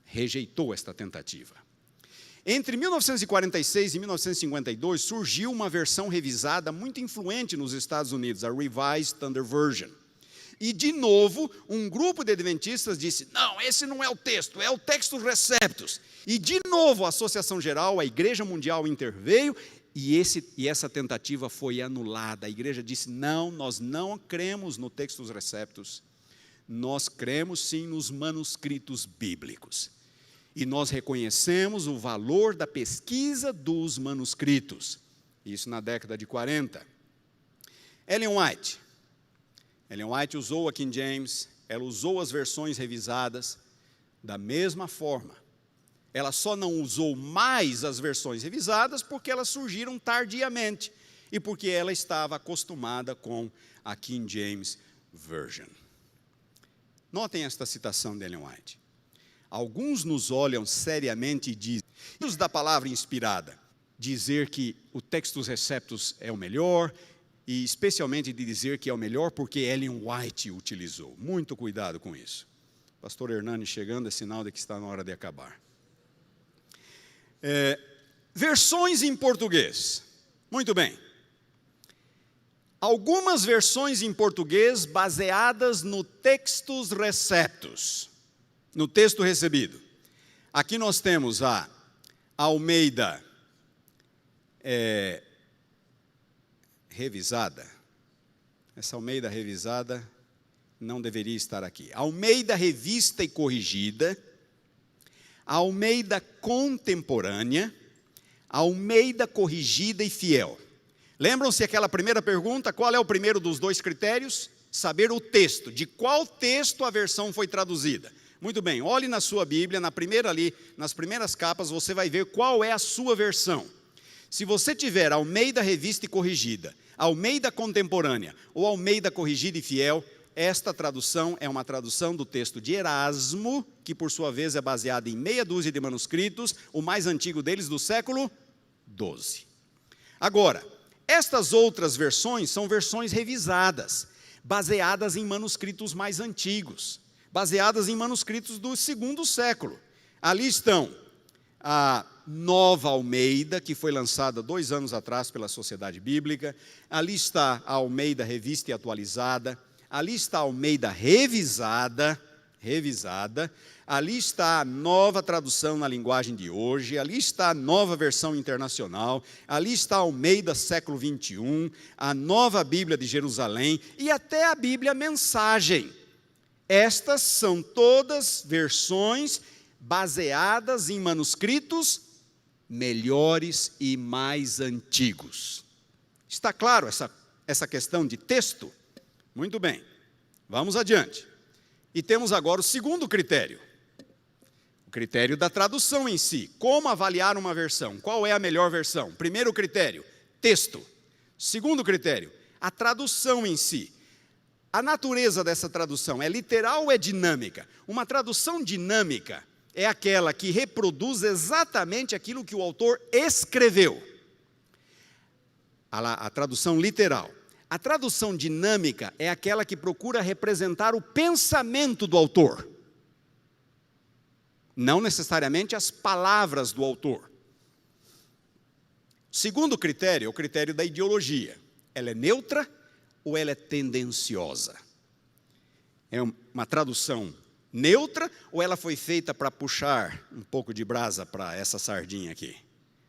Rejeitou esta tentativa. Entre 1946 e 1952, surgiu uma versão revisada muito influente nos Estados Unidos, a Revised Standard Version. E, de novo, um grupo de adventistas disse, não, esse não é o texto, é o Textus Receptus. E, de novo, a Associação Geral, a Igreja Mundial interveio, e essa tentativa foi anulada. A igreja disse, não, nós não cremos no Textus Receptus, nós cremos sim nos manuscritos bíblicos. E nós reconhecemos o valor da pesquisa dos manuscritos. Isso na década de 40. Ellen White usou a King James, ela usou as versões revisadas da mesma forma. Ela só não usou mais as versões revisadas porque elas surgiram tardiamente e porque ela estava acostumada com a King James Version. Notem esta citação de Ellen White. Alguns nos olham seriamente e dizem, os da palavra inspirada, dizer que o Textus Receptus é o melhor, e especialmente de dizer que é o melhor porque Ellen White utilizou. Muito cuidado com isso. Pastor Hernani chegando é sinal de que está na hora de acabar. Versões em português. Muito bem. Algumas versões em português baseadas no Textus Receptus. No texto recebido. Aqui nós temos a Almeida revisada. Essa Almeida revisada não deveria estar aqui. Almeida revista e corrigida. Almeida contemporânea. Almeida corrigida e fiel. Lembram-se aquela primeira pergunta? Qual é o primeiro dos dois critérios? Saber o texto. De qual texto a versão foi traduzida? Muito bem, olhe na sua Bíblia, nas primeiras capas, você vai ver qual é a sua versão. Se você tiver Almeida Revista e Corrigida, Almeida Contemporânea ou Almeida Corrigida e Fiel, esta tradução é uma tradução do texto de Erasmo, que por sua vez é baseada em meia dúzia de manuscritos, o mais antigo deles do século XII. Agora, estas outras versões são versões revisadas, baseadas em manuscritos mais antigos. Baseadas em manuscritos do segundo século. Ali estão a Nova Almeida, que foi lançada 2 anos atrás pela Sociedade Bíblica. Ali está a Almeida Revista e Atualizada. Ali está a Almeida Revisada. Ali está a nova tradução na linguagem de hoje. Ali está a nova versão internacional. Ali está a Almeida século 21, a nova Bíblia de Jerusalém e até a Bíblia Mensagem. Estas são todas versões baseadas em manuscritos melhores e mais antigos. Está claro essa questão de texto? Muito bem, vamos adiante. E temos agora o segundo critério, o critério da tradução em si. Como avaliar uma versão? Qual é a melhor versão? Primeiro critério, texto. Segundo critério, a tradução em si. A natureza dessa tradução é literal ou é dinâmica? Uma tradução dinâmica é aquela que reproduz exatamente aquilo que o autor escreveu. A tradução literal. A tradução dinâmica é aquela que procura representar o pensamento do autor, não necessariamente as palavras do autor. O segundo critério é o critério da ideologia. Ela é neutra ou ela é tendenciosa? É uma tradução neutra ou ela foi feita para puxar um pouco de brasa para essa sardinha aqui?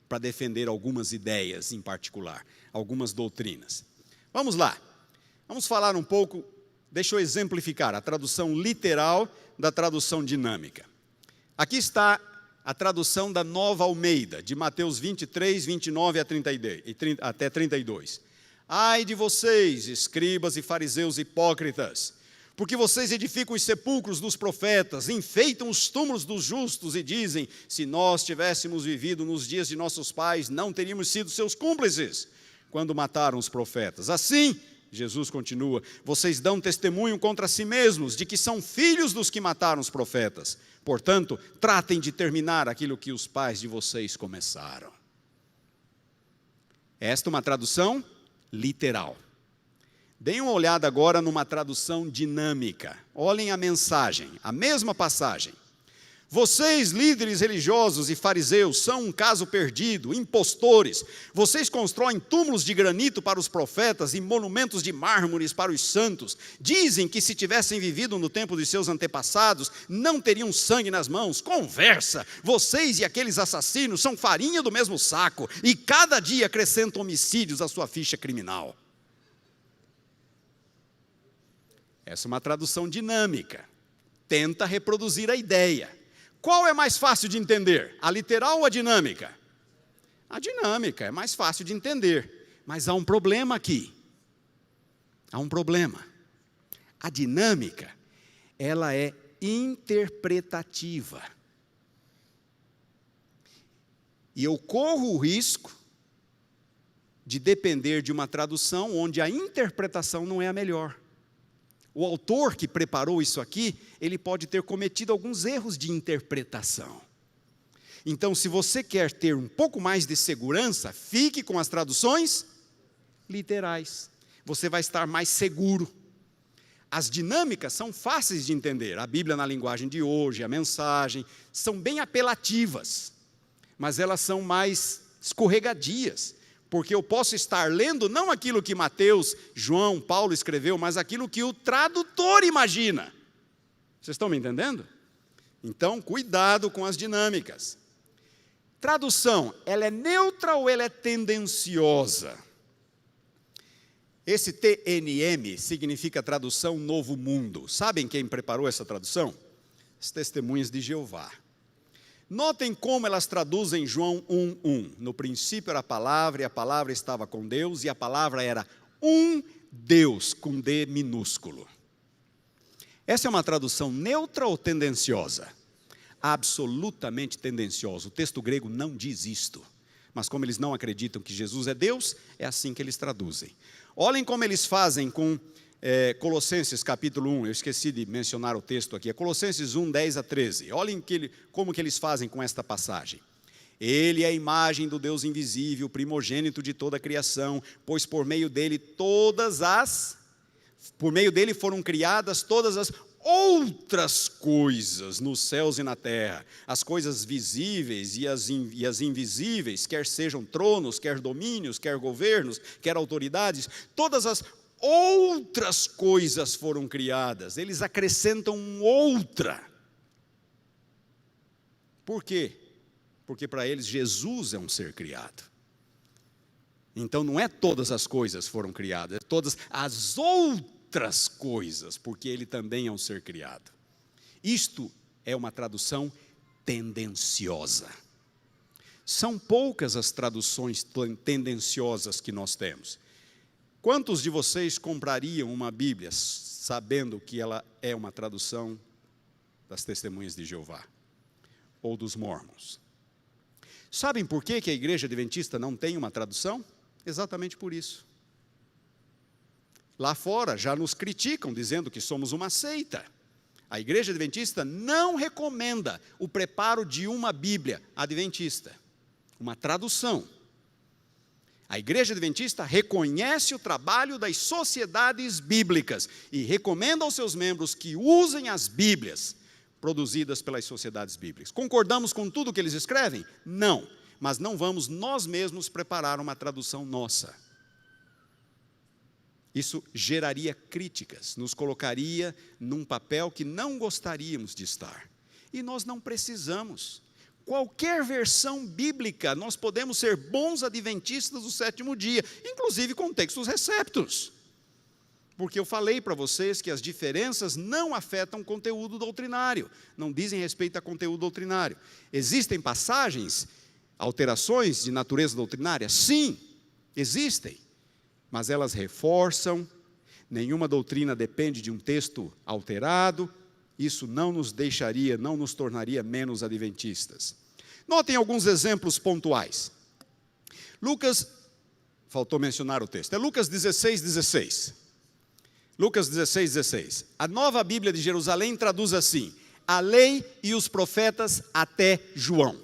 Para defender algumas ideias em particular, algumas doutrinas. Vamos lá, vamos falar um pouco, deixa eu exemplificar a tradução literal da tradução dinâmica. Aqui está a tradução da Nova Almeida, de Mateus 23, 29 até 32. Ai de vocês, escribas e fariseus hipócritas, porque vocês edificam os sepulcros dos profetas, enfeitam os túmulos dos justos e dizem, se nós tivéssemos vivido nos dias de nossos pais, não teríamos sido seus cúmplices quando mataram os profetas. Assim, Jesus continua, vocês dão testemunho contra si mesmos de que são filhos dos que mataram os profetas. Portanto, tratem de terminar aquilo que os pais de vocês começaram. Esta é uma tradução literal. Deem uma olhada agora numa tradução dinâmica. Olhem a mensagem, a mesma passagem. Vocês, líderes religiosos e fariseus, são um caso perdido, impostores. Vocês constroem túmulos de granito para os profetas e monumentos de mármores para os santos. Dizem que se tivessem vivido no tempo de seus antepassados, não teriam sangue nas mãos. Conversa! Vocês e aqueles assassinos são farinha do mesmo saco e cada dia acrescentam homicídios à sua ficha criminal. Essa é uma tradução dinâmica. Tenta reproduzir a ideia. Qual é mais fácil de entender? A literal ou a dinâmica? A dinâmica é mais fácil de entender. Mas há um problema aqui. Há um problema. A dinâmica, ela é interpretativa. E eu corro o risco de depender de uma tradução onde a interpretação não é a melhor. O autor que preparou isso aqui, ele pode ter cometido alguns erros de interpretação. Então, se você quer ter um pouco mais de segurança, fique com as traduções literais. Você vai estar mais seguro. As dinâmicas são fáceis de entender. A Bíblia na linguagem de hoje, a mensagem, são bem apelativas. Mas elas são mais escorregadias. Porque eu posso estar lendo não aquilo que Mateus, João, Paulo escreveu, mas aquilo que o tradutor imagina. Vocês estão me entendendo? Então, cuidado com as dinâmicas. Tradução, ela é neutra ou ela é tendenciosa? Esse TNM significa tradução Novo Mundo. Sabem quem preparou essa tradução? As Testemunhas de Jeová. Notem como elas traduzem João 1:1. No princípio era a palavra, e a palavra estava com Deus, e a palavra era um Deus, com D minúsculo. Essa é uma tradução neutra ou tendenciosa? Absolutamente tendenciosa. O texto grego não diz isto. Mas como eles não acreditam que Jesus é Deus, é assim que eles traduzem. Olhem como eles fazem com Colossenses capítulo 1, eu esqueci de mencionar o texto aqui, é Colossenses 1, 10 a 13. Olhem como que eles fazem com esta passagem. Ele é a imagem do Deus invisível, primogênito de toda a criação, pois por meio dele foram criadas todas as outras coisas nos céus e na terra, as coisas visíveis e as invisíveis, quer sejam tronos, quer domínios, quer governos, quer autoridades, todas as outras coisas foram criadas. Eles acrescentam outra. Por quê? Porque para eles Jesus é um ser criado. Então não é todas as coisas foram criadas, é todas as outras coisas, porque ele também é um ser criado. Isto é uma tradução tendenciosa. São poucas as traduções tendenciosas que nós temos. Quantos de vocês comprariam uma Bíblia sabendo que ela é uma tradução das Testemunhas de Jeová ou dos Mormons? Sabem por que a Igreja Adventista não tem uma tradução? Exatamente por isso. Lá fora já nos criticam, dizendo que somos uma seita. A Igreja Adventista não recomenda o preparo de uma Bíblia adventista, uma tradução. A Igreja Adventista reconhece o trabalho das sociedades bíblicas e recomenda aos seus membros que usem as Bíblias produzidas pelas sociedades bíblicas. Concordamos com tudo que eles escrevem? Não. Mas não vamos nós mesmos preparar uma tradução nossa. Isso geraria críticas, nos colocaria num papel que não gostaríamos de estar. E nós não precisamos. Qualquer versão bíblica, nós podemos ser bons adventistas do sétimo dia, inclusive com textos receptos. Porque eu falei para vocês que as diferenças não afetam conteúdo doutrinário, não dizem respeito a conteúdo doutrinário. Existem passagens, alterações de natureza doutrinária? Sim, existem, mas elas reforçam, nenhuma doutrina depende de um texto alterado, isso não nos deixaria, não nos tornaria menos adventistas. Notem alguns exemplos pontuais. Lucas, faltou mencionar o texto, é Lucas 16:16. Lucas 16:16. A Nova Bíblia de Jerusalém traduz assim: a lei e os profetas até João.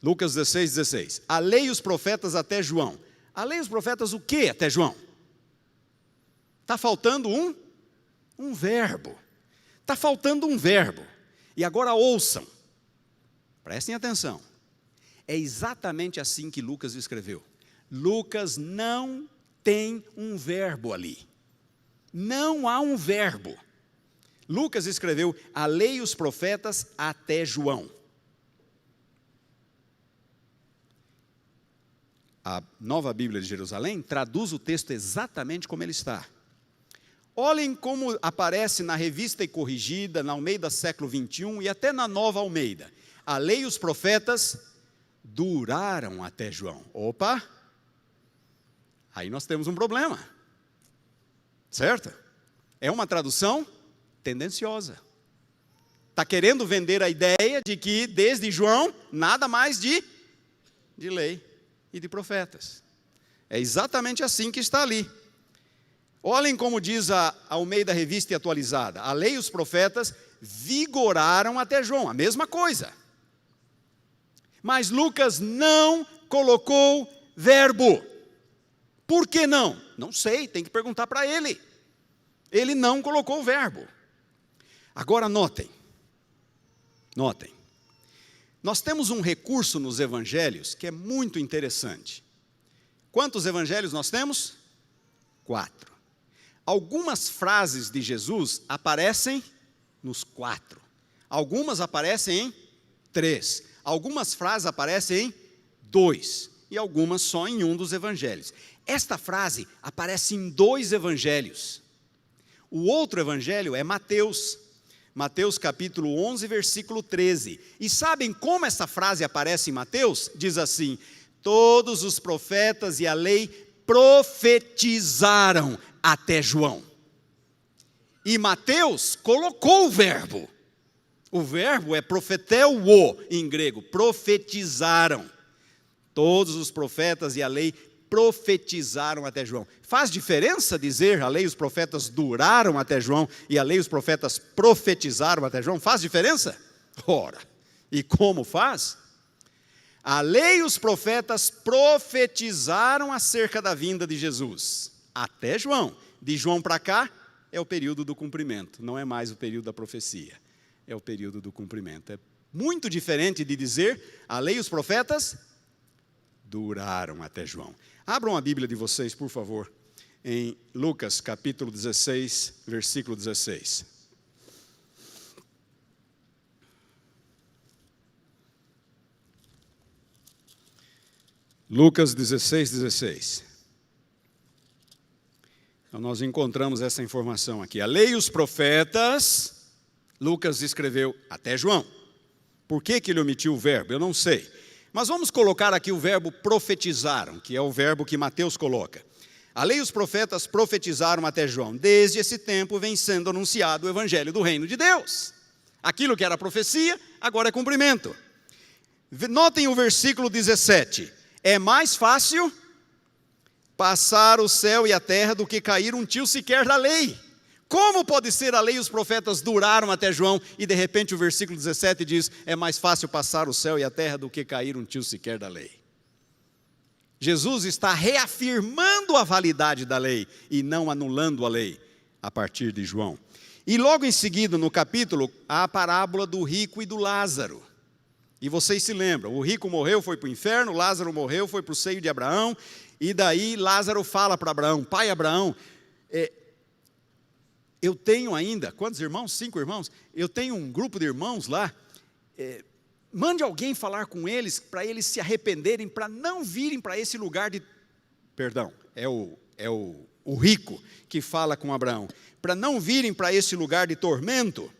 Lucas 16:16. A lei e os profetas até João. A lei e os profetas o quê até João? Está faltando um verbo. Está faltando um verbo. E agora ouçam. Prestem atenção. É exatamente assim que Lucas escreveu. Lucas não tem um verbo ali. Não há um verbo. Lucas escreveu a lei e os profetas até João. A Nova Bíblia de Jerusalém traduz o texto exatamente como ele está. Olhem como aparece na Revista e Corrigida, na Almeida século 21 e até na Nova Almeida. A lei e os profetas duraram até João. Opa! Aí nós temos um problema. Certo? É uma tradução tendenciosa. Está querendo vender a ideia de que desde João, nada mais de lei e de profetas. É exatamente assim que está ali. Olhem como diz a Almeida Revista e Atualizada. A lei e os profetas vigoraram até João, a mesma coisa. Mas Lucas não colocou verbo. Por que não? Não sei, tem que perguntar para ele. Ele não colocou o verbo. Agora notem. Nós temos um recurso nos evangelhos que é muito interessante. Quantos evangelhos nós temos? 4. Algumas frases de Jesus aparecem nos 4. Algumas aparecem em 3. Algumas frases aparecem em 2. E algumas só em um dos evangelhos. Esta frase aparece em 2 evangelhos. O outro evangelho é Mateus. Mateus capítulo 11, versículo 13. E sabem como essa frase aparece em Mateus? Diz assim: todos os profetas e a lei profetizaram até João. E Mateus colocou o verbo. O verbo é profeteuo em grego, profetizaram. Todos os profetas e a lei profetizaram até João. Faz diferença dizer a lei e os profetas duraram até João e a lei e os profetas profetizaram até João? Faz diferença? Ora, e como faz? A lei e os profetas profetizaram acerca da vinda de Jesus até João. De João para cá é o período do cumprimento, não é mais o período da profecia, é o período do cumprimento. É muito diferente de dizer, a lei e os profetas duraram até João. Abram a Bíblia de vocês, por favor, em Lucas capítulo 16, versículo 16. Lucas 16, 16. Então, nós encontramos essa informação aqui. A lei e os profetas, Lucas escreveu até João. Por que ele omitiu o verbo? Eu não sei. Mas vamos colocar aqui o verbo profetizaram, que é o verbo que Mateus coloca. A lei e os profetas profetizaram até João. Desde esse tempo vem sendo anunciado o evangelho do reino de Deus. Aquilo que era profecia, agora é cumprimento. Notem o versículo 17. É mais fácil passar o céu e a terra do que cair um tio sequer da lei. Como pode ser a lei e os profetas duraram até João e de repente o versículo 17 diz, é mais fácil passar o céu e a terra do que cair um tio sequer da lei. Jesus está reafirmando a validade da lei e não anulando a lei a partir de João. E logo em seguida no capítulo há a parábola do rico e do Lázaro. E vocês se lembram, o rico morreu, foi para o inferno, Lázaro morreu, foi para o seio de Abraão, e daí Lázaro fala para Abraão, pai Abraão, eu tenho ainda, quantos irmãos? 5 irmãos? Eu tenho um grupo de irmãos lá, mande alguém falar com eles, para eles se arrependerem, para não virem para esse lugar de... Perdão, é o rico que fala com Abraão, para não virem para esse lugar de tormento.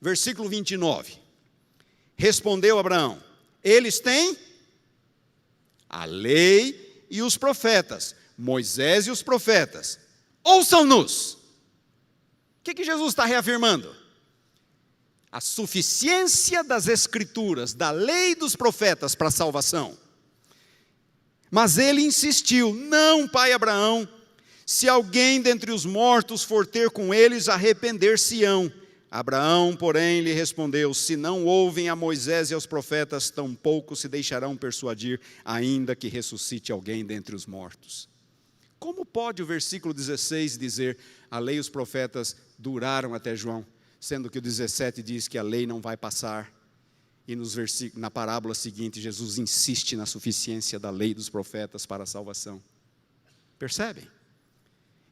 Versículo 29. Respondeu Abraão, eles têm a lei e os profetas, Moisés e os profetas, ouçam-nos. O que Jesus está reafirmando? A suficiência das escrituras, da lei e dos profetas para a salvação. Mas ele insistiu, não, pai Abraão, se alguém dentre os mortos for ter com eles, arrepender-se-ão. Abraão, porém, lhe respondeu, se não ouvem a Moisés e aos profetas, tampouco se deixarão persuadir, ainda que ressuscite alguém dentre os mortos. Como pode o versículo 16 dizer, a lei e os profetas duraram até João, sendo que o 17 diz que a lei não vai passar, e na parábola seguinte, Jesus insiste na suficiência da lei e dos profetas para a salvação. Percebem?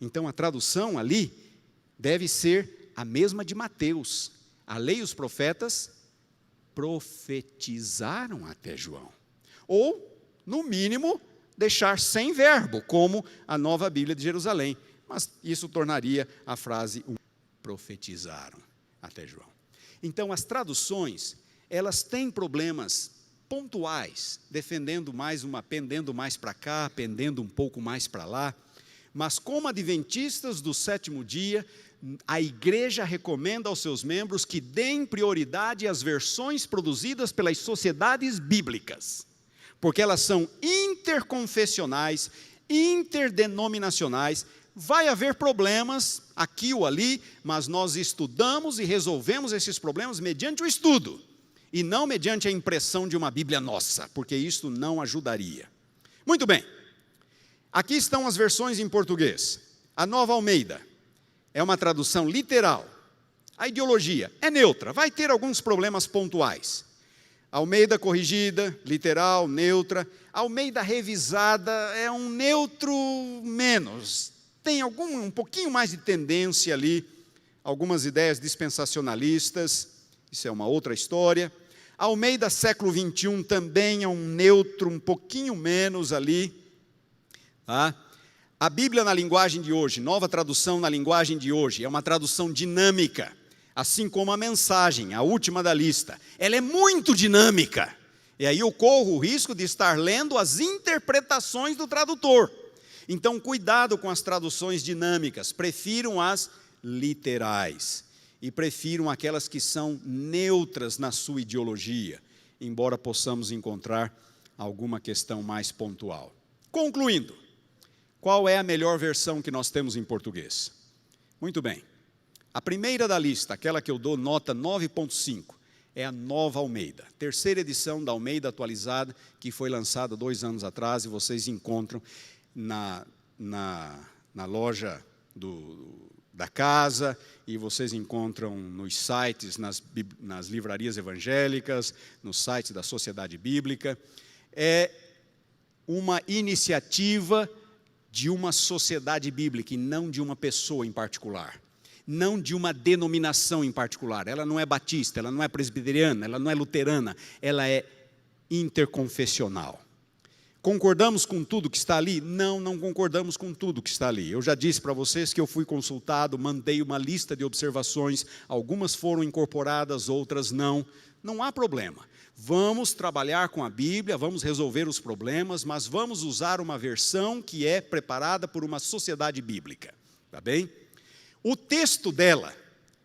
Então a tradução ali deve ser a mesma de Mateus. A lei e os profetas profetizaram até João. Ou, no mínimo, deixar sem verbo, como a Nova Bíblia de Jerusalém. Mas isso tornaria a frase profetizaram até João. Então, as traduções, elas têm problemas pontuais, pendendo mais para cá, pendendo um pouco mais para lá. Mas como adventistas do sétimo dia, a igreja recomenda aos seus membros que deem prioridade às versões produzidas pelas sociedades bíblicas, porque elas são interconfessionais, interdenominacionais. Vai haver problemas aqui ou ali, mas nós estudamos e resolvemos esses problemas mediante o estudo, e não mediante a impressão de uma Bíblia nossa, porque isso não ajudaria. Muito bem, aqui estão as versões em português. A Nova Almeida é uma tradução literal. A ideologia é neutra, vai ter alguns problemas pontuais. Almeida corrigida, literal, neutra. Almeida revisada é um neutro menos. Tem um pouquinho mais de tendência ali, algumas ideias dispensacionalistas, isso é uma outra história. Almeida século 21 também é um neutro um pouquinho menos ali, tá? A Bíblia na linguagem de hoje, nova tradução na linguagem de hoje, é uma tradução dinâmica, assim como a mensagem, a última da lista. Ela é muito dinâmica, e aí eu corro o risco de estar lendo as interpretações do tradutor. Então, cuidado com as traduções dinâmicas, prefiram as literais, e prefiram aquelas que são neutras na sua ideologia, embora possamos encontrar alguma questão mais pontual. Concluindo, qual é a melhor versão que nós temos em português? Muito bem. A primeira da lista, aquela que eu dou nota 9.5, é a Nova Almeida. Terceira edição da Almeida atualizada, que foi lançada 2 anos atrás, e vocês encontram na loja da casa, e vocês encontram nos sites, nas livrarias evangélicas, no site da Sociedade Bíblica. É uma iniciativa de uma sociedade bíblica e não de uma pessoa em particular, não de uma denominação em particular. Ela não é batista, ela não é presbiteriana, ela não é luterana, ela é interconfessional. Concordamos com tudo que está ali? Não, não concordamos com tudo que está ali. Eu já disse para vocês que eu fui consultado, mandei uma lista de observações, algumas foram incorporadas, outras não. Não há problema. Vamos trabalhar com a Bíblia, vamos resolver os problemas, mas vamos usar uma versão que é preparada por uma sociedade bíblica. Tá bem? O texto dela,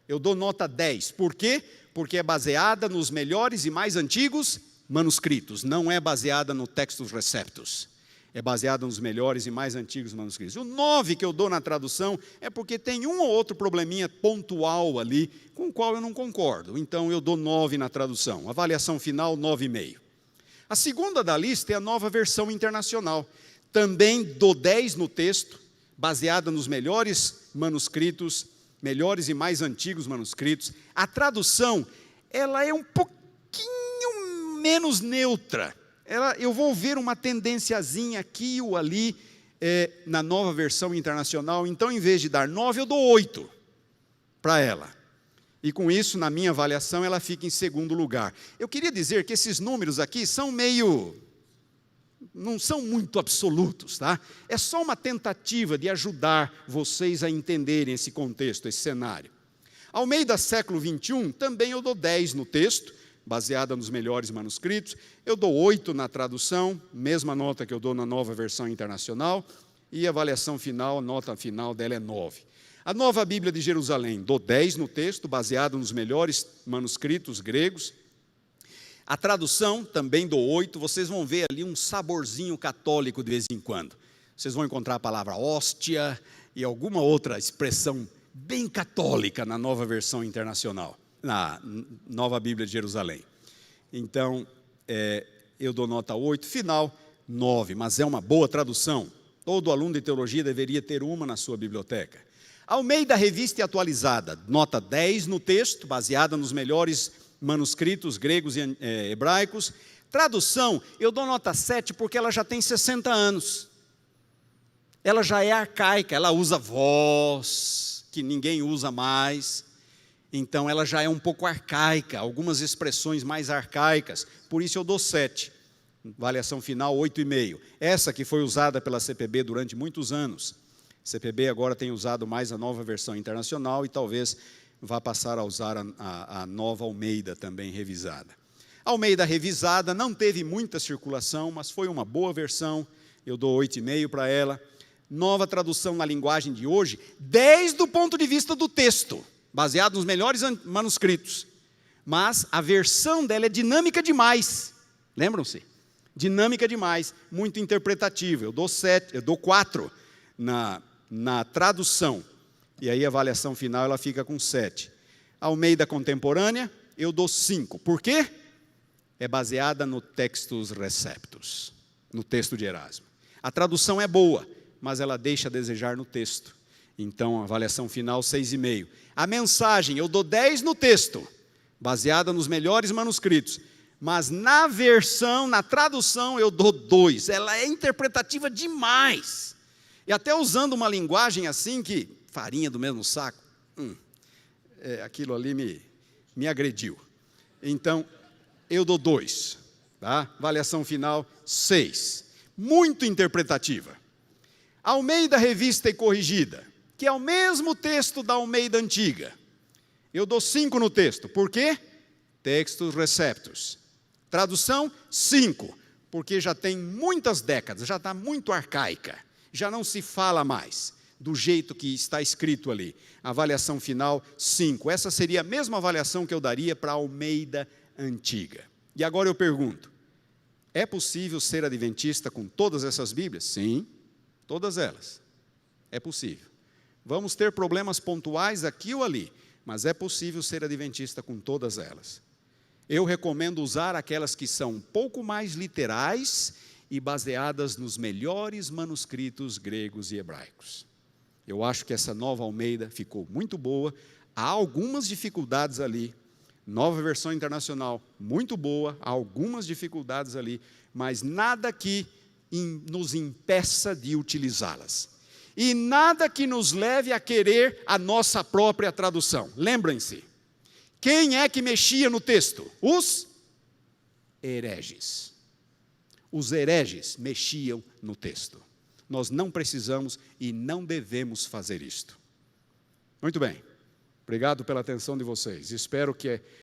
eu dou nota 10. Por quê? Porque é baseada nos melhores e mais antigos manuscritos, não é baseada no Textus Receptus, é baseada nos melhores e mais antigos manuscritos. O 9 que eu dou na tradução é porque tem um ou outro probleminha pontual ali, com o qual eu não concordo, então eu dou 9 na tradução, avaliação final 9,5. A segunda da lista é a Nova Versão Internacional, também dou 10 no texto, baseada nos melhores manuscritos, melhores e mais antigos manuscritos. A tradução, ela é um pouquinho menos neutra. Eu vou ver uma tendenciazinha aqui ou ali na Nova Versão Internacional, então em vez de dar 9, eu dou 8 para ela. E com isso, na minha avaliação, ela fica em segundo lugar. Eu queria dizer que esses números aqui são não são muito absolutos, tá? É só uma tentativa de ajudar vocês a entenderem esse contexto, esse cenário. Almeida século 21, também eu dou 10 no texto, baseada nos melhores manuscritos. Eu dou 8 na tradução, mesma nota que eu dou na Nova Versão Internacional, e a avaliação final, a nota final dela é 9. A Nova Bíblia de Jerusalém, dou 10 no texto, baseado nos melhores manuscritos gregos. A tradução, também dou 8, vocês vão ver ali um saborzinho católico de vez em quando. Vocês vão encontrar a palavra hóstia e alguma outra expressão bem católica na Nova Versão Internacional, na Nova Bíblia de Jerusalém. Então, eu dou nota 8, final 9, mas é uma boa tradução. Todo aluno de teologia deveria ter uma na sua biblioteca. Almeida Revista e Atualizada, nota 10 no texto, baseada nos melhores manuscritos gregos e hebraicos. Tradução, eu dou nota 7 porque ela já tem 60 anos. Ela já é arcaica, ela usa voz, que ninguém usa mais. Então, ela já é um pouco arcaica, algumas expressões mais arcaicas, por isso eu dou 7. Avaliação final, 8,5. Essa que foi usada pela CPB durante muitos anos. A CPB agora tem usado mais a Nova Versão Internacional e talvez vá passar a usar a Nova Almeida também revisada. A Almeida revisada não teve muita circulação, mas foi uma boa versão, eu dou 8,5 para ela. Nova tradução na linguagem de hoje, 10 do ponto de vista do texto, baseado nos melhores manuscritos, mas a versão dela é dinâmica demais, lembram-se? Dinâmica demais, muito interpretativa. Eu dou 4 na tradução, e aí a avaliação final ela fica com 7. Almeida contemporânea, eu dou 5. Por quê? É baseada no Textus Receptus, no texto de Erasmo. A tradução é boa, mas ela deixa a desejar no texto. Então, a avaliação final, 6,5. A mensagem, eu dou 10 no texto, baseada nos melhores manuscritos. Mas na versão, na tradução, eu dou 2. Ela é interpretativa demais. E até usando uma linguagem assim que, farinha do mesmo saco, aquilo ali me agrediu. Então, eu dou 2. Tá? Avaliação final, 6. Muito interpretativa. Almeida Revista e Corrigida, que é o mesmo texto da Almeida Antiga. Eu dou 5 no texto. Por quê? Textus Receptus. Tradução, 5, porque já tem muitas décadas, já está muito arcaica, já não se fala mais do jeito que está escrito ali. Avaliação final, 5. Essa seria a mesma avaliação que eu daria para a Almeida Antiga. E agora eu pergunto, é possível ser adventista com todas essas Bíblias? Sim, todas elas. É possível. Vamos ter problemas pontuais aqui ou ali, mas é possível ser adventista com todas elas. Eu recomendo usar aquelas que são um pouco mais literais e baseadas nos melhores manuscritos gregos e hebraicos. Eu acho que essa Nova Almeida ficou muito boa. Há algumas dificuldades ali. Nova Versão Internacional, muito boa. Há algumas dificuldades ali, mas nada que nos impeça de utilizá-las. E nada que nos leve a querer a nossa própria tradução. Lembrem-se, quem é que mexia no texto? Os hereges. Os hereges mexiam no texto. Nós não precisamos e não devemos fazer isto. Muito bem. Obrigado pela atenção de vocês. Espero que